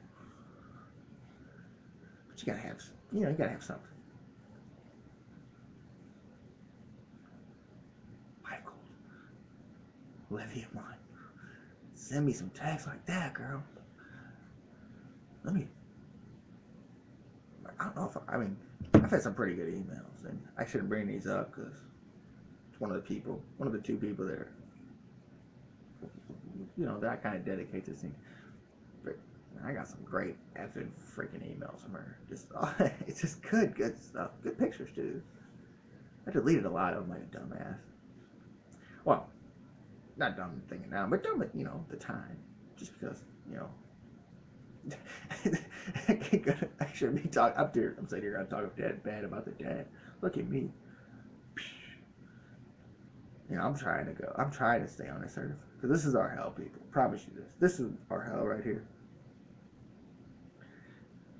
But you gotta have, you gotta have something. Life goals. Olivia mine. Send me some texts like that, girl. I don't know if I've had some pretty good emails, and I shouldn't bring these up because it's one of the two people there, that I kind of dedicate this thing. But I got some great effing freaking emails from her. It's just good stuff. Good pictures, dude. I deleted a lot of them like a dumbass. Well, not dumb thinking now, but dumb at, the time. Just because, I shouldn't be talking up there. I'm sitting here gonna talk bad about the dad. Look at me. I'm trying to stay on this earth. Because this is our hell, people. Promise you this. This is our hell right here.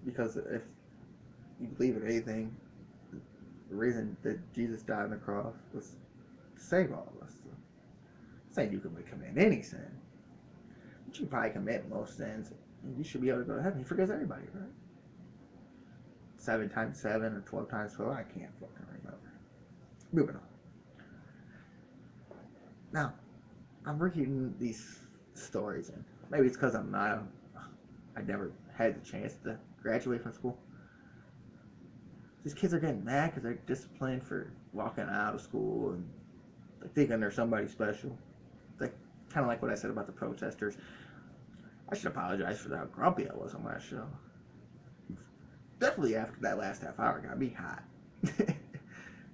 Because if you believe in anything, the reason that Jesus died on the cross was to save all of us. So saying you can commit any sin, but you probably commit most sins, and you should be able to go to heaven. He forgives everybody, right? 7 times 7 or 12 times 12, I can't fucking remember. Moving on. Now, I'm reading these stories, and maybe it's because I never had the chance to graduate from school. These kids are getting mad because they're disciplined for walking out of school and they're thinking they're somebody special. Like, kind of like what I said about the protesters. I should apologize for how grumpy I was on my show. Definitely after that last half hour got me hot. It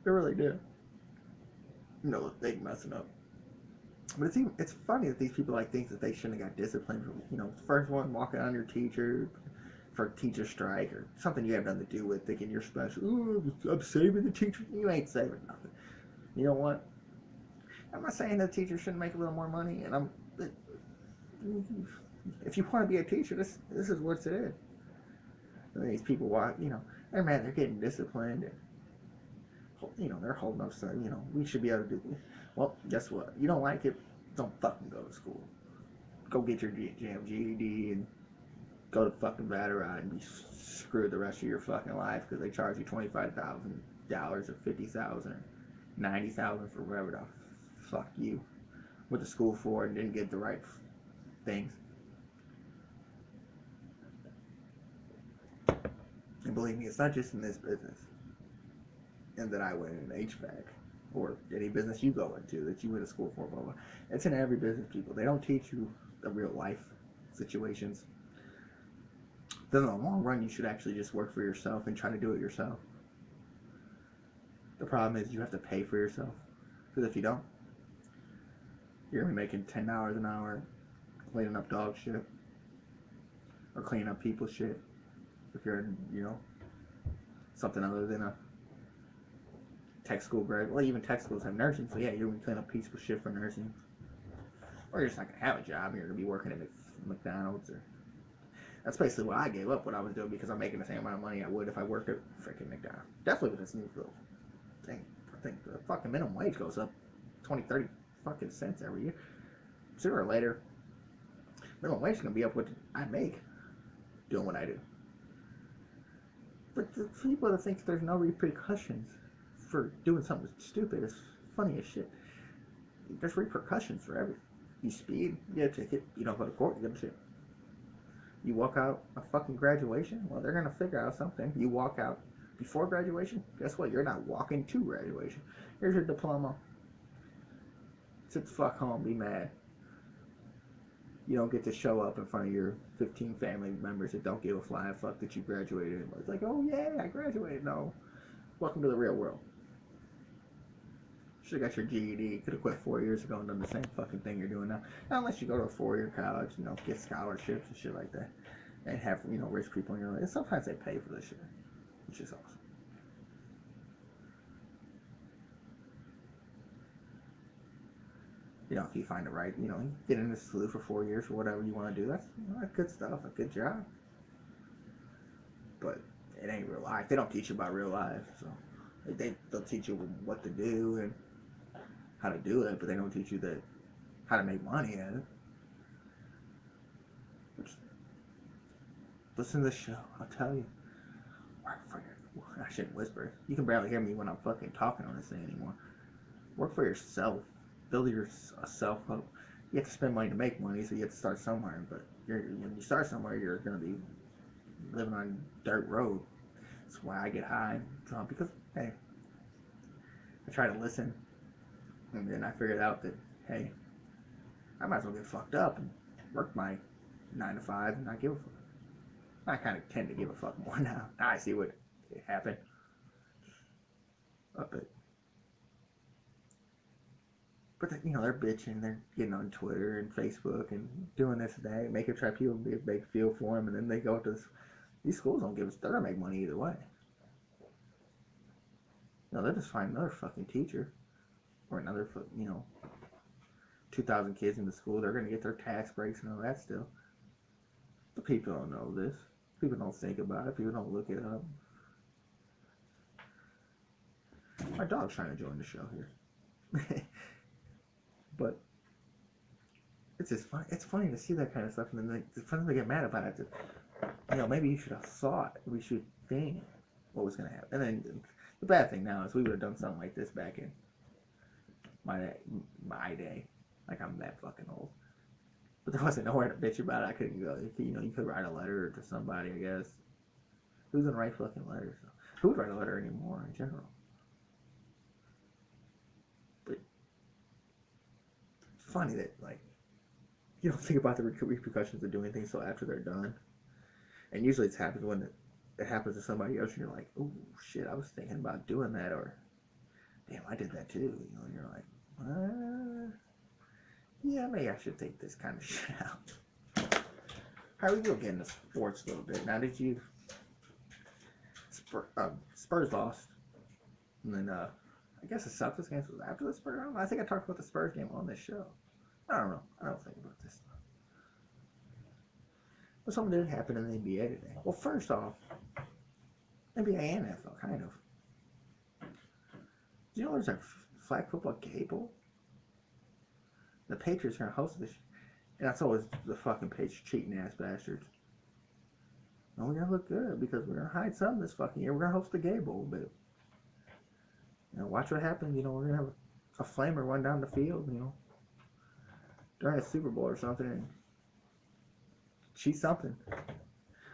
really did. You know, they messing up. But it's funny that these people like think that they shouldn't have got disciplined for, you know, first one walking on your teacher for a teacher strike or something you have nothing to do with, thinking you're special. Ooh, I'm saving the teacher. You ain't saving nothing. You know what? I'm not saying that teachers shouldn't make a little more money, and if you want to be a teacher, this is what it is. And these people walk, you know, they're getting disciplined, and, you know, they're holding up stuff. You know, we should be able to do. Well, guess what? You don't like it? Don't fucking go to school. Go get your damn GED and go to fucking Vatteride and be screwed the rest of your fucking life because they charge you $25,000 or $50,000 or $90,000 for whatever the fuck you went to school for and didn't get the right things. And believe me, it's not just in this business and that I went in HVAC or any business you go into that you went to school for, blah, blah. It's in every business, people. They don't teach you the real life situations. Then in the long run, you should actually just work for yourself and try to do it yourself. The problem is you have to pay for yourself. Because if you don't, you're going to be making $10 an hour cleaning up dog shit. Or cleaning up people's shit. If you're, you know, something other than a tech school grad. Well, even tech schools have nursing, so yeah, you're going to clean up people's shit for nursing. Or you're just not going to have a job and you're going to be working at McDonald's. Or that's basically what I gave up what I was doing because I'm making the same amount of money I would if I worked at freaking McDonald's. Definitely with this new thing. I think the fucking minimum wage goes up 20, 30 fucking cents every year. Sooner or later, minimum wage is going to be up what I make doing what I do. But the people that think there's no repercussions for doing something stupid is funny as shit. There's repercussions for everything. You speed, you get a ticket. You don't go to court, you get a ticket. You walk out a fucking graduation, well, they're going to figure out something. You walk out before graduation, guess what? You're not walking to graduation. Here's your diploma. Sit the fuck home, be mad. You don't get to show up in front of your 15 family members that don't give a flying fuck that you graduated. It's like, oh yeah, I graduated. No. Welcome to the real world. Should have got your GED. Could have quit 4 years ago and done the same fucking thing you're doing now. Not unless you go to a 4-year college, you know, get scholarships and shit like that. And have, you know, rich people in your life. And sometimes they pay for this shit, which is awesome. You know, if you find it right, you know, get into SLU for 4 years or whatever you want to do. That's, you know, that's good stuff, a good job. But it ain't real life. They don't teach you about real life. So they'll teach you what to do and how to do it, but they don't teach you how to make money at it. Which, listen to the show. I'll tell you. I shouldn't whisper. You can barely hear me when I'm fucking talking on this thing anymore. Work for yourself. Build yourself up. You have to spend money to make money, so you have to start somewhere. But when you start somewhere, you're going to be living on dirt road. That's why I get high and drunk, because, hey, I try to listen, and then I figured out that, hey, I might as well get fucked up and work my 9 to 5 and not give a fuck. I kind of tend to give a fuck more now. Now I see what happened. But you know, they're bitching, they're getting on Twitter and Facebook and doing this and that, making try people to be a big feel for them, and then they go to these schools don't give us, they're gonna make money either way. No, they'll just find another fucking teacher or another, you know, 2,000 kids in the school. They're gonna get their tax breaks and all that still. But people don't know this. People don't think about it. People don't look it up. My dog's trying to join the show here. But it's just fun. It's funny to see that kind of stuff, and then it's funny to get mad about it. Maybe you should have thought. We should think what was gonna happen. And then the bad thing now is we would have done something like this back in my my day. Like I'm that fucking old. But there wasn't nowhere to bitch about it. I couldn't go. You could write a letter to somebody, I guess. Who's gonna write fucking letters? Who would write a letter anymore in general? But it's funny that like you don't think about the repercussions of doing things till after they're done. And usually it happens when it happens to somebody else, and you're like, oh shit, I was thinking about doing that, or damn, I did that too. And you're like, yeah, maybe I should take this kind of shit out. How we go get into sports a little bit. Now, did you Spurs lost, and then I guess the Celtics game was after the Spurs. I don't know. I think I talked about the Spurs game on this show. I don't know. I don't think about this stuff. But something did happen in the NBA today. Well, first off, NBA and NFL, kind of. Do you know there's a flag football gay bowl? The Patriots are going to host this. And that's always the fucking Patriots cheating ass bastards. No, we're going to look good because we're going to hide something this fucking year. We're going to host the gay bowl, but watch what happens. We're going to have a flamer run down the field, during a Super Bowl or something and cheat something.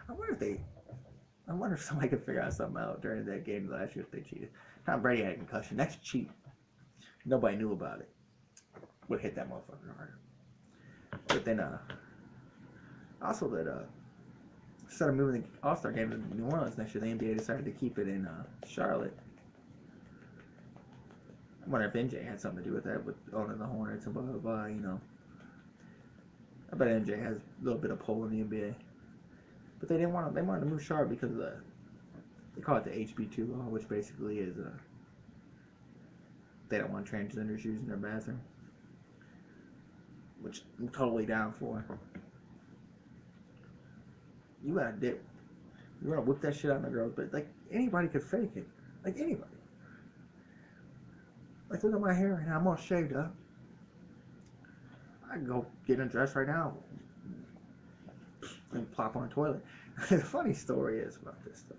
I wonder if somebody could figure out something out during that game last year if they cheated. Tom Brady had a concussion. That's cheat. Nobody knew about it. Would hit that motherfucker harder. But then, also that, instead of moving the All-Star game to New Orleans next year, the NBA decided to keep it in Charlotte. I wonder if MJ had something to do with that, with owning the Hornets and blah, blah, blah, I bet MJ has a little bit of pull in the NBA. But they wanted to move Charlotte because of they call it the HB2 law, which basically is, they don't want transgenders using their bathroom. Which I'm totally down for. You gotta dip. You wanna whip that shit out of the girls, but like anybody could fake it. Like anybody. Like look at my hair right now, I'm all shaved up. I can go get in a dress right now and plop on a toilet. The funny story is about this stuff.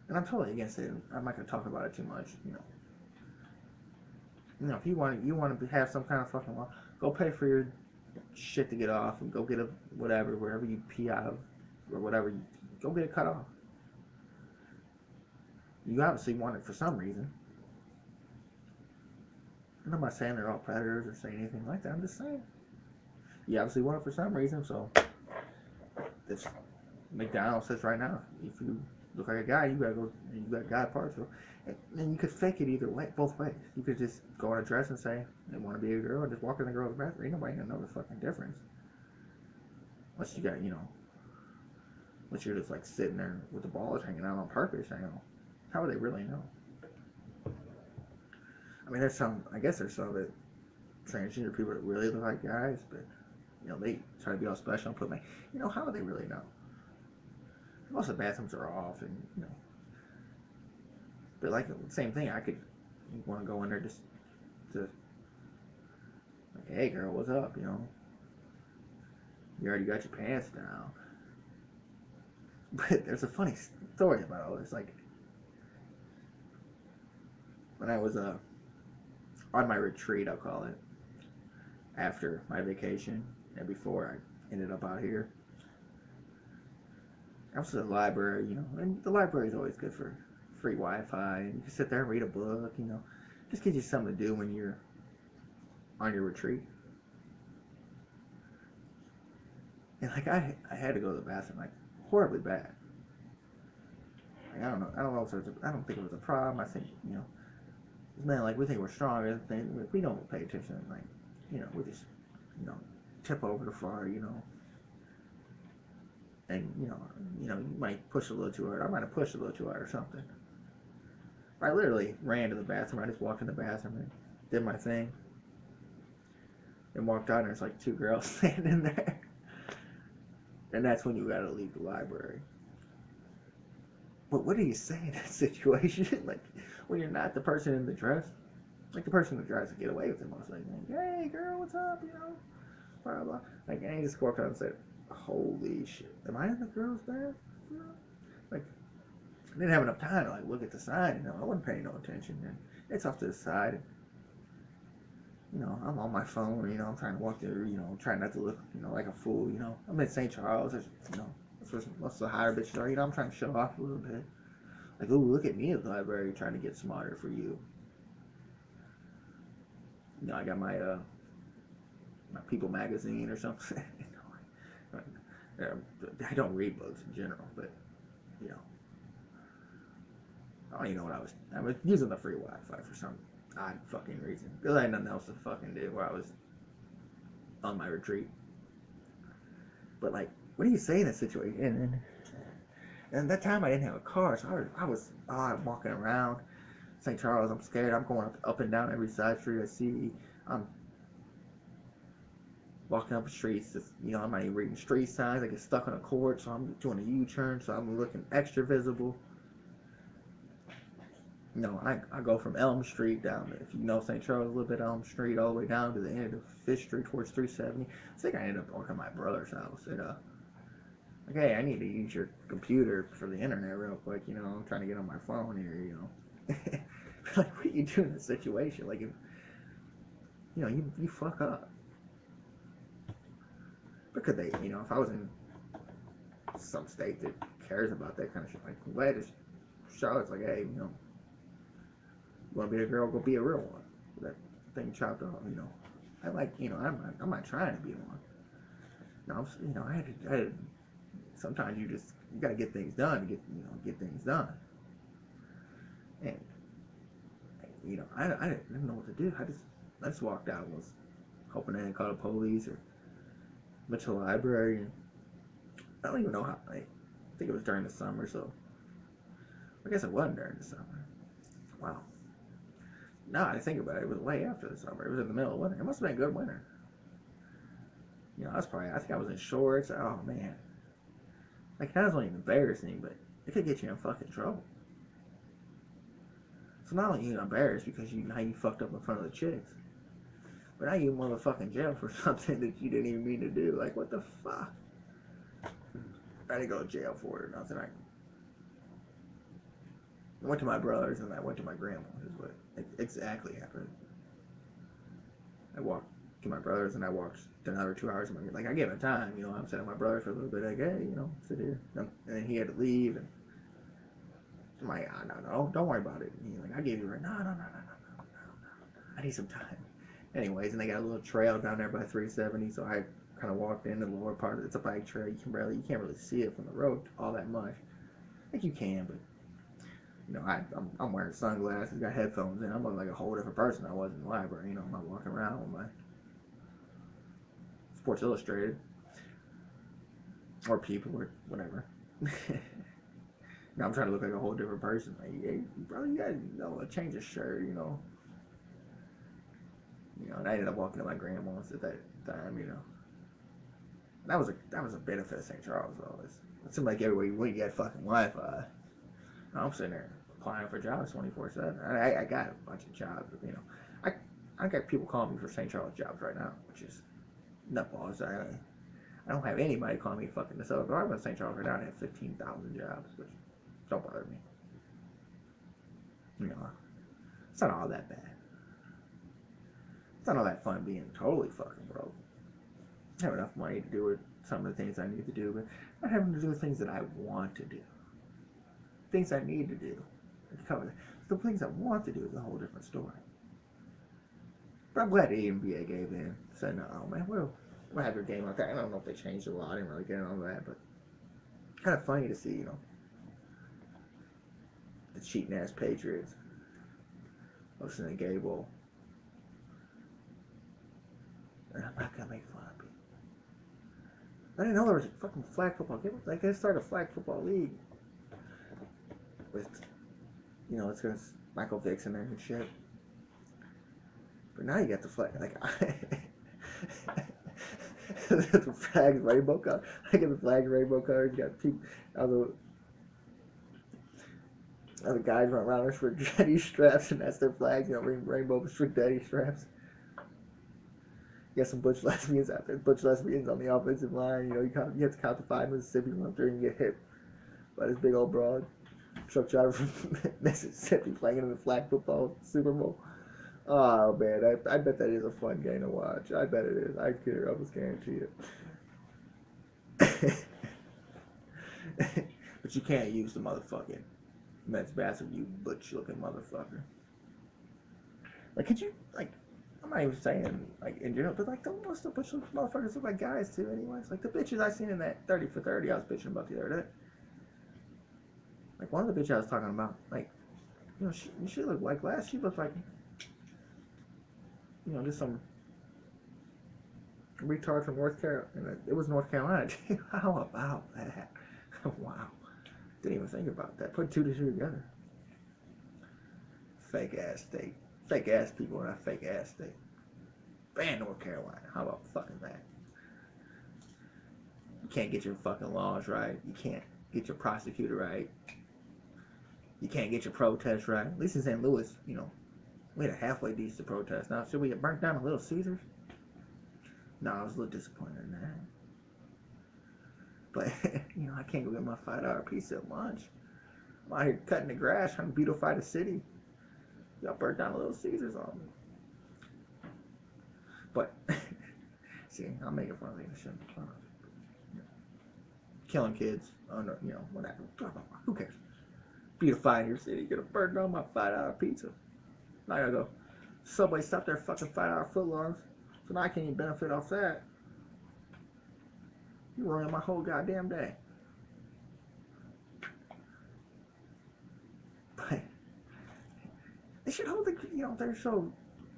And I'm totally against it. I'm not gonna talk about it too much, if you want to have some kind of fucking law, go pay for your shit to get off and go get a whatever, wherever you pee out of or whatever, go get it cut off. You obviously want it for some reason. And I'm not saying they're all predators or saying anything like that. I'm just saying you obviously want it for some reason. So if McDonald's says right now, if you look like a guy, you got guy parts. So, and you could fake it either way, both ways. You could just go in a dress and say they want to be a girl, and just walk in the girl's bathroom. Ain't nobody gonna know the fucking difference. Unless you got, unless you're just like sitting there with the balls hanging out on purpose. How would they really know? I mean, I guess there's some that transgender people that really look like guys, but they try to be all special and put how would they really know? Most of the bathrooms are off, and but like same thing. I could want to go in there just to like, hey girl, what's up? You already got your pants down. But there's a funny story about all this. Like when I was on my retreat, I'll call it, after my vacation and before I ended up out here, I was at the library, and the library is always good for free Wi-Fi, and you can sit there and read a book, just gives you something to do when you're on your retreat. And like I had to go to the bathroom like horribly bad. Like, I don't know if I don't think it was a problem. I think man, like we think we're strong, we don't pay attention, like we just tip over the floor, and you might push a little too hard. I might have pushed a little too hard or something. I literally ran to the bathroom. I just walked in the bathroom and did my thing, and walked out, and there's like two girls standing there, and that's when you gotta leave the library. But what do you say in that situation? Like when you're not the person in the dress? Like the person who tries to get away with it most likely. Like, hey girl, what's up? You know, blah blah. Blah. Like, and he just walked out and said, "Holy shit, am I in the girl's bathroom?" You know? Like, I didn't have enough time to like look at the sign. You know, I wasn't paying no attention. And it's off to the side. And, you know, I'm on my phone. You know, I'm trying to walk there. You know, trying not to look, you know, like a fool. You know, I'm in St. Charles. You know, that's where most of the higher bitches are. You know, I'm trying to show off a little bit. Like, ooh, look at me at the library trying to get smarter for you. You know, I got my People magazine or something. I don't read books in general, but you know, I don't even know what I was using the free Wi-Fi for some odd fucking reason because I had nothing else to fucking do while I was on my retreat. But like, what do you say in that situation? And that time I didn't have a car, so I'm walking around St. Charles. I'm scared. I'm going up and down every side street I see. I'm walking up the streets, just, you know, I'm not even reading street signs. I get stuck on a cord, so I'm doing a U-turn, so I'm looking extra visible. You know, I go from Elm Street down, if you know St. Charles, a little bit Elm Street, all the way down to the end of Fifth Street towards 370. I think I ended up walking to my brother's house. And, like, hey, I need to use your computer for the internet real quick. You know, I'm trying to get on my phone here, you know. Like, what do you do in this situation? Like, if, you know, you fuck up. But could they, you know, if I was in some state that cares about that kind of shit, like, I'm glad it's Charlotte's like, hey, you know, you want to be a girl, go be a real one. That thing chopped off, you know. I like, you know, I'm not trying to be one. No, you know, I had to, sometimes you got to get things done to get things done. And, you know, I didn't know what to do. I just walked out and was hoping they didn't call the police or went to the library. And I don't even know how, I think it was during the summer, so I guess it wasn't during the summer. Wow. No, I think about it. It was way after the summer. It was in the middle of winter. It must have been a good winter. You know, I think I was in shorts. Oh, man. Like, that wasn't even embarrassing, but it could get you in fucking trouble. So not only are you embarrassed because now you fucked up in front of the chicks, but now you motherfucking jail for something that you didn't even mean to do. Like, what the fuck? I didn't go to jail for it or nothing. I went to my brother's and I went to my grandma's is what exactly happened. I walked to my brother's and I walked another 2 hours. Like, I gave him time, you know. I'm sitting at my brother for a little bit. Like, hey, you know, sit here. And then he had to leave. And I'm like, oh, no, don't worry about it. And he's like, I gave you right. No. I need some time. Anyways, and they got a little trail down there by 370, so I kind of walked in the lower part. It's a bike trail. You can't really see it from the road all that much. I think you can, but you know, I'm wearing sunglasses, got headphones in. I'm looking like a whole different person I was in the library. You know, I'm not walking around with my Sports Illustrated or People or whatever. Now I'm trying to look like a whole different person. Like, hey, brother, you gotta change your shirt, you know. You know, and I ended up walking to my grandma's at that time, you know. That was a benefit of St. Charles though. It seemed like everywhere you went, you had fucking Wi-Fi. I'm sitting there applying for jobs 24/7. I got a bunch of jobs, you know. I got people calling me for St. Charles jobs right now, which is nutballs. I don't have anybody calling me fucking this up. If I was in St. Charles right now, I have 15,000 jobs, which don't bother me. You know, it's not all that bad. It's not all that fun being totally fucking broke. I have enough money to do with some of the things I need to do, but not having to do the things that I want to do. Things I need to do. The things I want to do is a whole different story. But I'm glad the NBA gave in. Said, no, man, we'll have your game like that. I don't know if they changed a lot. I didn't really get into that, but kind of funny to see, you know, the cheating ass Patriots hosting a gay bowl. And I'm not gonna make fun of people. I didn't know there was a fucking flag football game. Like, they started a flag football league with, you know, it's gonna Michael Vick in there and shit. But now you got the flag, like, the flag rainbow color. I get the flag rainbow colors. You got people, Other guys run around with spaghetti straps, and that's their flag. You know, rainbow spaghetti straps. You got some butch lesbians out there. Butch lesbians on the offensive line. You know, you have to count to 5 Mississippi run through and get hit by this big old broad truck driver from Mississippi playing in the flag football Super Bowl. Oh man, I bet that is a fun game to watch. I bet it is. I can almost guarantee it. But you can't use the motherfucking men's bathroom, you butch looking motherfucker. Like, could you, like, I'm not even saying, like, in general, but, like, most of the butch looking motherfuckers look like guys, too, anyways. Like, the bitches I seen in that 30 for 30 I was bitching about the other day. Like, one of the bitches I was talking about, like, you know, she looked like last, she looked like, you know, just some retard from North Carolina. It was North Carolina, too. How about that? Wow. Didn't even think about that. Put two to two together. Fake ass state. Fake ass people in a fake ass state. Ban North Carolina. How about fucking that? You can't get your fucking laws right. You can't get your prosecutor right. You can't get your protest right. At least in St. Louis, you know, we had a halfway decent protest. Now, should we get burnt down a Little Caesars? No, I was a little disappointed in that. But, you know, I can't go get my $5 pizza at lunch. I'm out here cutting the grass trying to beautify the city. Y'all burnt down a Little Caesars on me. But, see, I'm making fun of things. Killing kids, you know, whatever. Who cares? Beautifying your city. Gonna burn down my $5 pizza. Now I gotta go. Subway stopped their fucking $5 footlongs. So now I can't even benefit off that. You ruined my whole goddamn day. But they should hold the, you know, they're so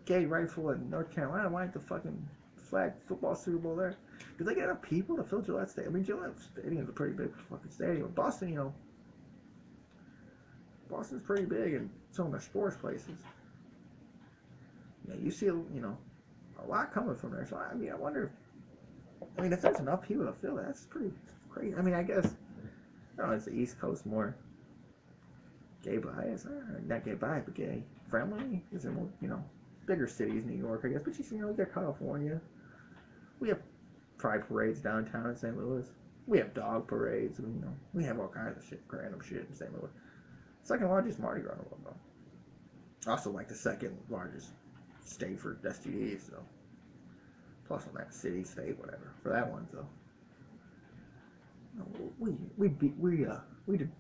gay rightful in North Carolina. Why ain't the fucking flag football Super Bowl there? Because they get enough people to fill Gillette Stadium. I mean, Gillette Stadium's a pretty big fucking stadium. Boston, you know, Boston's pretty big in some of their sports places. You know, you see, you know, a lot coming from there. So, I mean, I wonder, I mean, if there's enough people to fill it, that's pretty crazy. I mean, I guess, I don't know, it's the East Coast more gay bias, or not gay bias, but gay friendly. Is it more, you know, bigger cities, New York, I guess. But you know, we got California. We have pride parades downtown in St. Louis. We have dog parades. And, you know, we have all kinds of shit, random shit in St. Louis. Second largest Mardi Gras in the world, though. Also, like the second largest state for STDs, so. Plus on that city, state, whatever. For that one, so. We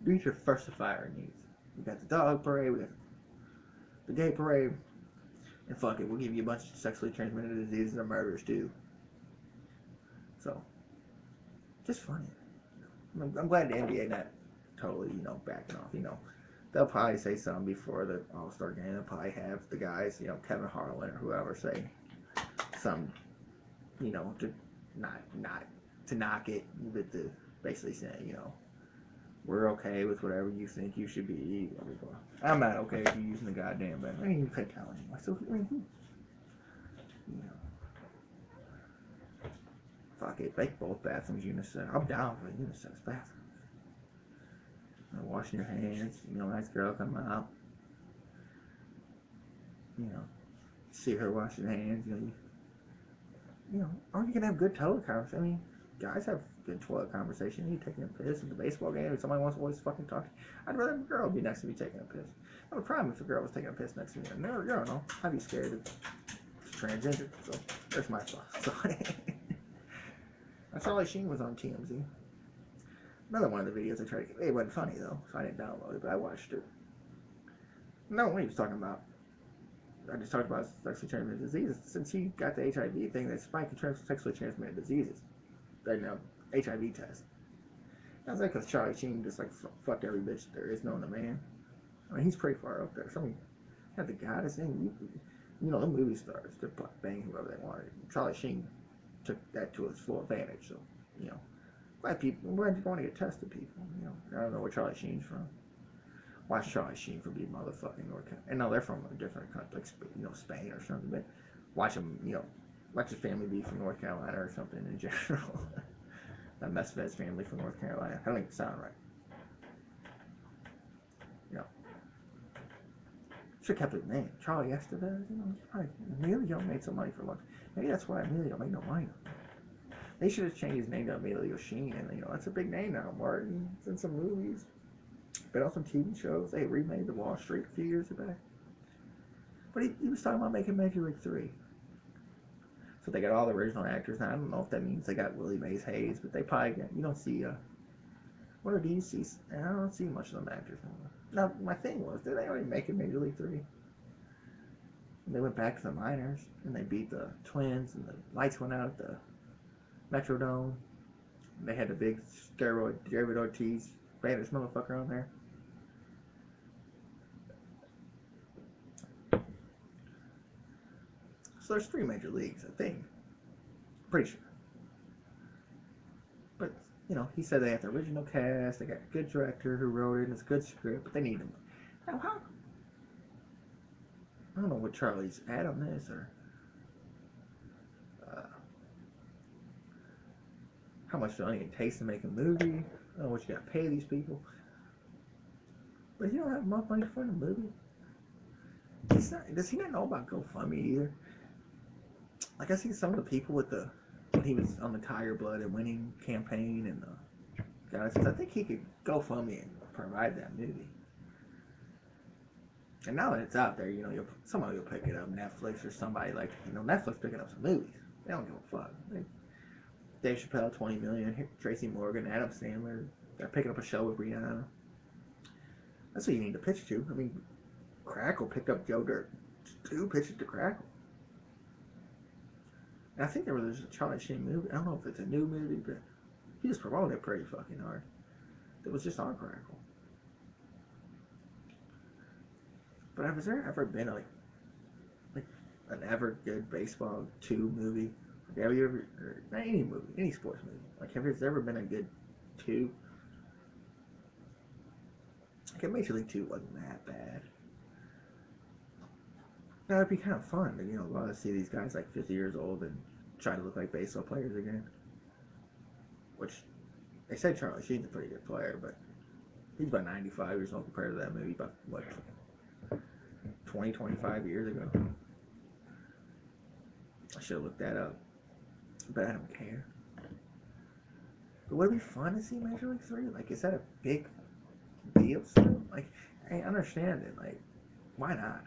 diversify our needs. We got the dog parade, we got the gay parade, and fuck it, we'll give you a bunch of sexually transmitted diseases and murders too. So, just funny. I'm glad the NBA not totally, you know, backing off. You know, they'll probably say something before the All-Star game. They'll probably have the guys, you know, Kevin Harlan or whoever, say some, you know, to not to knock it, but to basically saying, you know, we're okay with whatever you think you should be. I'm not okay with you using the goddamn bathroom. I mean, you couldn't tell anyway. So, I mean, you know, fuck it. Make both bathrooms unisex. I'm down for a unisex bathroom. You know, washing your hands. You know, nice girl come out. You know, see her washing hands. You know, or you can have good toilet conversation. I mean, guys have good toilet conversation. You taking a piss at the baseball game, if somebody wants to always fucking talk to you. I'd rather a girl be next to me taking a piss. I have a problem if a girl was taking a piss next to me. I don't know. I'd be scared of transgender. So there's my thoughts. So Charlie Sheen was on TMZ. Another one of the videos I tried to get. It wasn't funny though, so I didn't download it, but I watched it. No, what he was talking about. I just talked about sexually transmitted diseases. Since he got the HIV thing, they spiked sexually transmitted diseases. They know HIV test. I was like, because Charlie Sheen just like fucked every bitch there is known to man. I mean, he's pretty far up there. So I mean, had the goddess thing. You know, the movie stars, they're bang whoever they wanted. Charlie Sheen took that to its full advantage. So, you know, glad you want to get tested, people. You know, I don't know where Charlie Sheen's from. Watch Charlie Sheen from being motherfucking North Carolina. And no, they're from a different country, like, you know, Spain or something. But watch them, you know, watch his family be from North Carolina or something in general. That Mesfez family from North Carolina. That don't even sound right. You know, Should have kept his name. Charlie Estevez, you know, probably, Emilio made some money for lunch. Maybe that's why Emilio made no money. They should have changed his name to Emilio Sheen. You know, that's a big name now. Martin. It's in some movies. Been on some TV shows. They remade The Wall Street a few years back. But he was talking about making Major League 3. So they got all the original actors. Now, I don't know if that means they got Willie Mays Hayes, but they probably got, you don't see, what do you see? I don't see much of them actors anymore. Now, my thing was, did they already make it Major League 3? And they went back to the minors, and they beat the Twins, and the lights went out at the Metrodome. They had the big steroid, David Ortiz, baddest motherfucker on there. So there's 3 major leagues, I think. Pretty sure. But, you know, he said they have the original cast, they got a good director who wrote it, and it's a good script, but they need him. Now, how? I don't know what Charlie's at on this, or how much money it takes to make a movie. I don't know what you gotta pay these people. But you don't have enough money for the movie. Does he not know about GoFundMe either? Like, I see some of the people with when he was on the Tiger Blood and Winning campaign, and guys, I think he could GoFundMe and provide that movie. And now that it's out there, you know, somebody will pick it up, Netflix or somebody like, you know, Netflix picking up some movies. They don't give a fuck. Dave Chappelle, 20 million, Tracy Morgan, Adam Sandler, they're picking up a show with Rihanna. That's what you need to pitch to. I mean, Crackle picked up Joe Dirt. 2 pitches to Crackle. And I think there was a Charlie Sheen movie. I don't know if it's a new movie, but he was promoting it pretty fucking hard. It was just on Crackle. But has there ever been like an ever good baseball 2 movie? Like, have you ever, or not any movie, any sports movie? Like, have there ever been a good 2? Like, Major League 2 wasn't that bad. Now, it'd be kind of fun to, you know, love to see these guys like 50 years old and try to look like baseball players again. Which, they said Charlie Sheen's a pretty good player, but he's about 95 years old compared to that movie about, what, 20, 25 years ago. I should have looked that up, but I don't care. But would it be fun to see Major League 3? Like, is that a big deal still? Like, I understand it. Like, why not?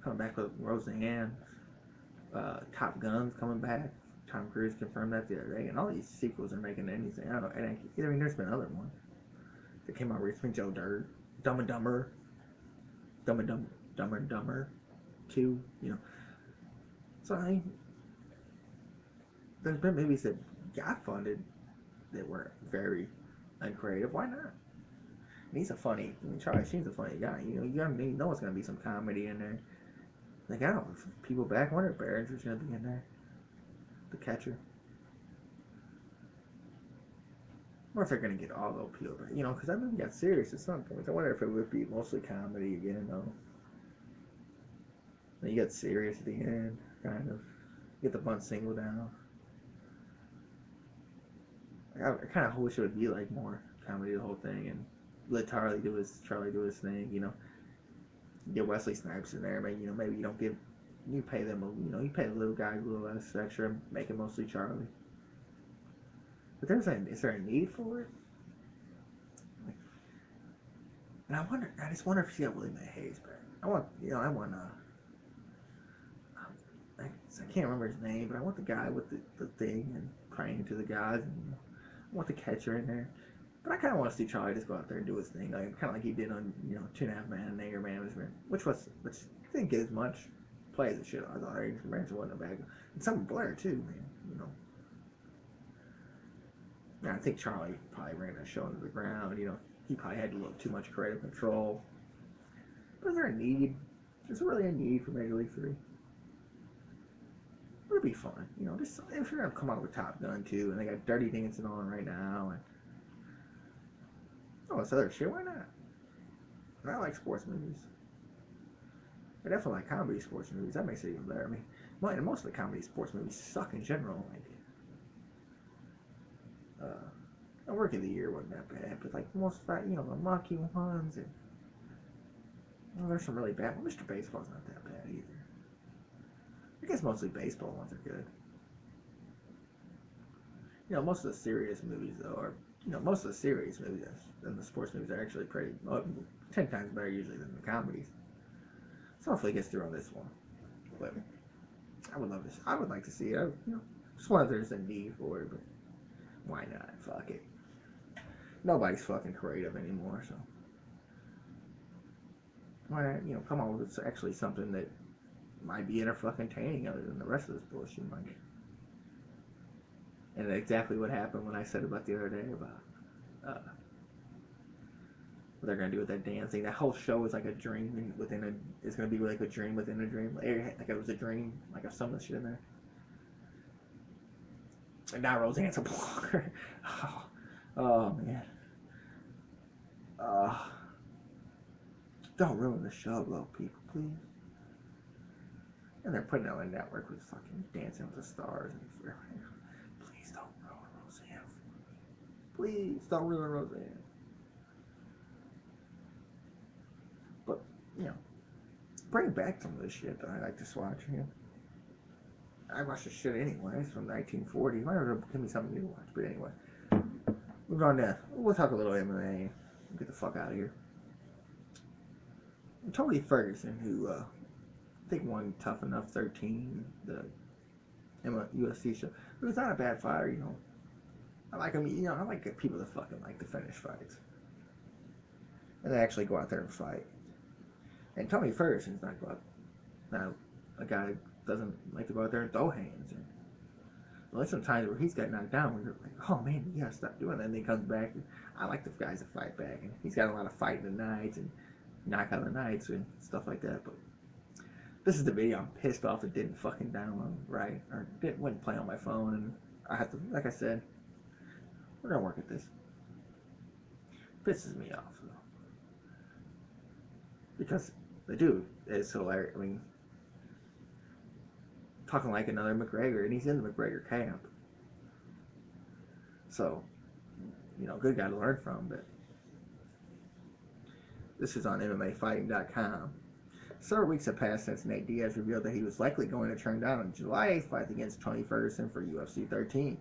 Coming back with Roseanne, Top Gun's coming back. Tom Cruise confirmed that the other day, and all these sequels are making anything. I don't know. And I mean, there's been other ones that came out recently. Joe Dirt, Dumb and Dumber, Dumber and Dumber 2. You know. So I mean, there's been movies that got funded that were very uncreative. Why not? And he's a funny. I mean, Charlie Sheen's a funny guy. You know it's gonna be some comedy in there. Like, I don't know, people back. I wonder if Behringer's gonna be in there. The catcher. I wonder if they're gonna get all the appeal, but, you know, because I movie got serious at some point. I wonder if it would be mostly comedy again, though. Then you get serious at the end, kind of. Get the bunt single down. I kind of wish it would be like more comedy, the whole thing, and let Charlie do his thing, you know. Get Wesley Snipes in there, maybe, you know, maybe you don't give, you pay them, you know, you pay the little guy a little less extra, make it mostly Charlie. But is there a need for it? Like, and I just wonder if she got Willie Mae Hayes back. I can't remember his name, but I want the guy with the thing and praying to the gods, and I want the catcher in there. But I kind of want to see Charlie just go out there and do his thing, like, kind of like he did on, you know, 2.5 Men and Anger Management, which didn't get as much play as it should. I thought Anger Management wasn't a bad, and some Blair too, man. You know, I think Charlie probably ran that show into the ground. You know, he probably had a little too much creative control. But is there a need? Is there really a need for Major League 3? It'd be fun, you know. Just if you're gonna come out with Top Gun 2, and they got Dirty Dancing on right now, and this other shit, why not? And I like sports movies. I definitely like comedy sports movies. That makes it even better. I mean, most of the comedy sports movies suck in general. Like, Rookie of the Year wasn't that bad, but like most of that, you know, the monkey ones, and Well, there's some really bad. Well, Mr. Baseball's not that bad either. I guess mostly baseball ones are good. You know, most of the serious movies though are, you know, most of the serious movies and the sports movies are actually pretty 10 times better usually than the comedies. So hopefully it gets through on this one. But I would love this. I would like to see it. Just wonder if there's a need for it, but why not? Fuck it. Nobody's fucking creative anymore, so why not? Come on with actually something that might be entertaining other than the rest of this bullshit. Like, and exactly what happened when I said about the other day about what they're gonna do with that damn thing. That whole show is like a dream within a. It's gonna be like a dream within a dream. Like it was a dream. Like I've some of the shit in there. And now Roseanne's a blogger. Oh man. Uh, don't ruin the show, though, people, please. And they're putting it on a network with fucking Dancing with the Stars and please don't ruin Roseanne. Please don't ruin Roseanne. But bring back some of this shit that I like to watch. I watch this shit anyway. It's from 1940. Might as well give me something new to watch. But anyway, move on to. We'll talk a little MMA. Get the fuck out of here. Tony Ferguson, who I think won Tough Enough 13, the UFC show. He was not a bad fighter. I like him. I like people that fucking like to finish fights, and they actually go out there and fight. And Tony Ferguson's not a guy that doesn't like to go out there and throw hands. And there's some times where he's got knocked down where you're like, oh man, you gotta stop doing that. And then he comes back. And I like the guys that fight back, and he's got a lot of fighting the nights and knockout of the nights and stuff like that. But this is the video I'm pissed off it didn't fucking download right, or wouldn't play on my phone, and I have to, like I said, we're gonna work at this. Pisses me off though, because the dude is hilarious. I mean, talking like another McGregor, and he's in the McGregor camp, so good guy to learn from. But this is on MMAfighting.com. Several weeks have passed since Nate Diaz revealed that he was likely going to turn down a July 8th fight against Tony Ferguson for UFC 13.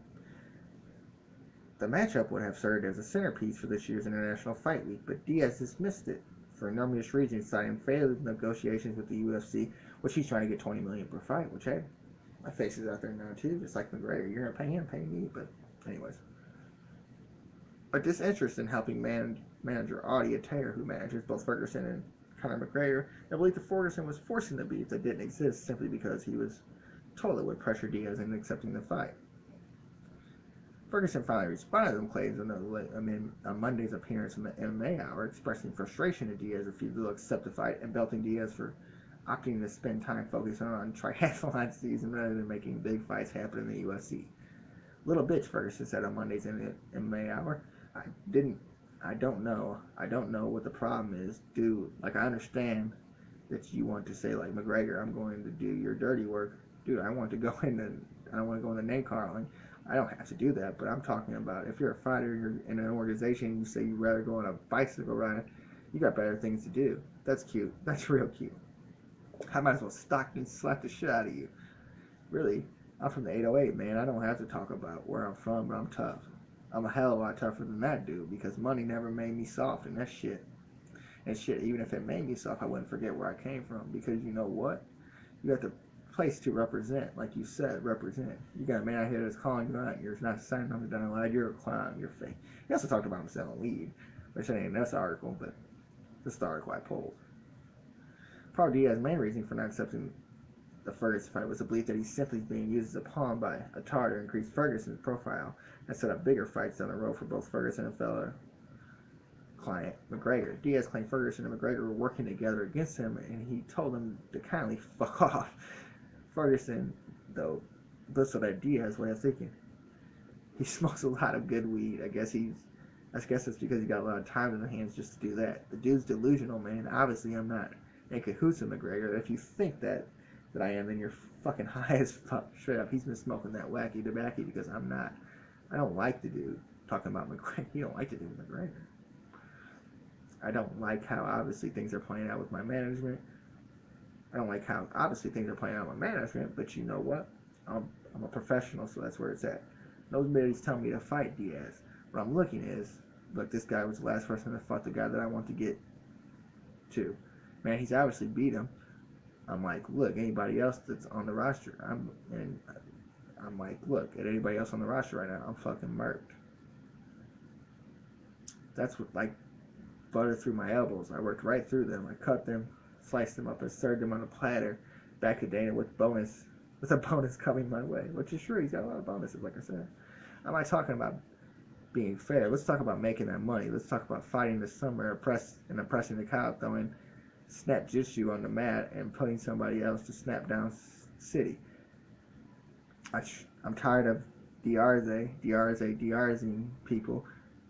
The matchup would have served as a centerpiece for this year's International Fight Week, but Diaz dismissed it for numerous reasons, citing failed negotiations with the UFC, which he's trying to get $20 million per fight, which, hey, my face is out there now too, just like McGregor. You're going to pay him, pay me, but anyways. A disinterest in helping manager Audie Attaire, who manages both Ferguson and Conor McGregor, and believed that Ferguson was forcing the beef that didn't exist simply because he was told it would pressure Diaz into accepting the fight. Ferguson finally responded to them claims on Monday's appearance in the MMA Hour, expressing frustration at Diaz's refusal to accept the fight and belting Diaz for opting to spend time focusing on triathlon season rather than making big fights happen in the UFC. Little bitch, Ferguson said on Monday's MMA Hour. I don't know what the problem is, dude. Like, I understand that you want to say, like, McGregor, I'm going to do your dirty work. Dude, I want to go in and I don't want to go in the name calling. I don't have to do that, but I'm talking about if you're a fighter, you're in an organization, and you say you'd rather go on a bicycle ride, you got better things to do. That's cute. That's real cute. I might as well stalk and slap the shit out of you. Really, I'm from the 808, man. I don't have to talk about where I'm from, but I'm tough. I'm a hell of a lot tougher than that dude because money never made me soft, and that's shit. And shit, even if it made me soft, I wouldn't forget where I came from because you know what? You got the place to represent, like you said, represent. You got a man out here that's calling you out, you're not signing on the dotted line, you're a clown, you're fake. He also talked about him selling weed, which ain't in this article, but this is the article I pulled. Probably Diaz's main reason for not accepting the Ferguson fight was the belief that he's simply being used as a pawn by Attaire to increase Ferguson's profile and set up bigger fights down the road for both Ferguson and fellow client McGregor. Diaz claimed Ferguson and McGregor were working together against him, and he told them to kindly fuck off. Ferguson, though, bristled at Diaz's way of thinking. He smokes a lot of good weed. I guess it's because he got a lot of time in his hands just to do that. The dude's delusional, man. Obviously, I'm not in cahoots with McGregor. If you think that I am, then you're fucking high as fuck. Straight up, he's been smoking that wacky tobacco because I'm not. I don't like the dude talking about McGregor. You don't like the dude McGregor. I don't like how obviously things are playing out with my management. I don't like how obviously things are playing out with my management, but you know what? I'm a professional, so that's where it's at. Nobody's telling me to fight Diaz. What I'm looking is, look, this guy was the last person to fight the guy that I want to get to. Man, he's obviously beat him. I'm like, look, anybody else that's on the roster, I'm like, look, at anybody else on the roster right now, I'm fucking murked. That's what, like, butter through my elbows. I worked right through them. I cut them, sliced them up, and served them on a platter back to Dana with a bonus coming my way, which is true. He's got a lot of bonuses, like I said. I'm not talking about being fair. Let's talk about making that money. Let's talk about fighting this summer, oppressing the crowd, throwing snap jitsu on the mat and putting somebody else to snap down City. I'm tired of Diarzing people,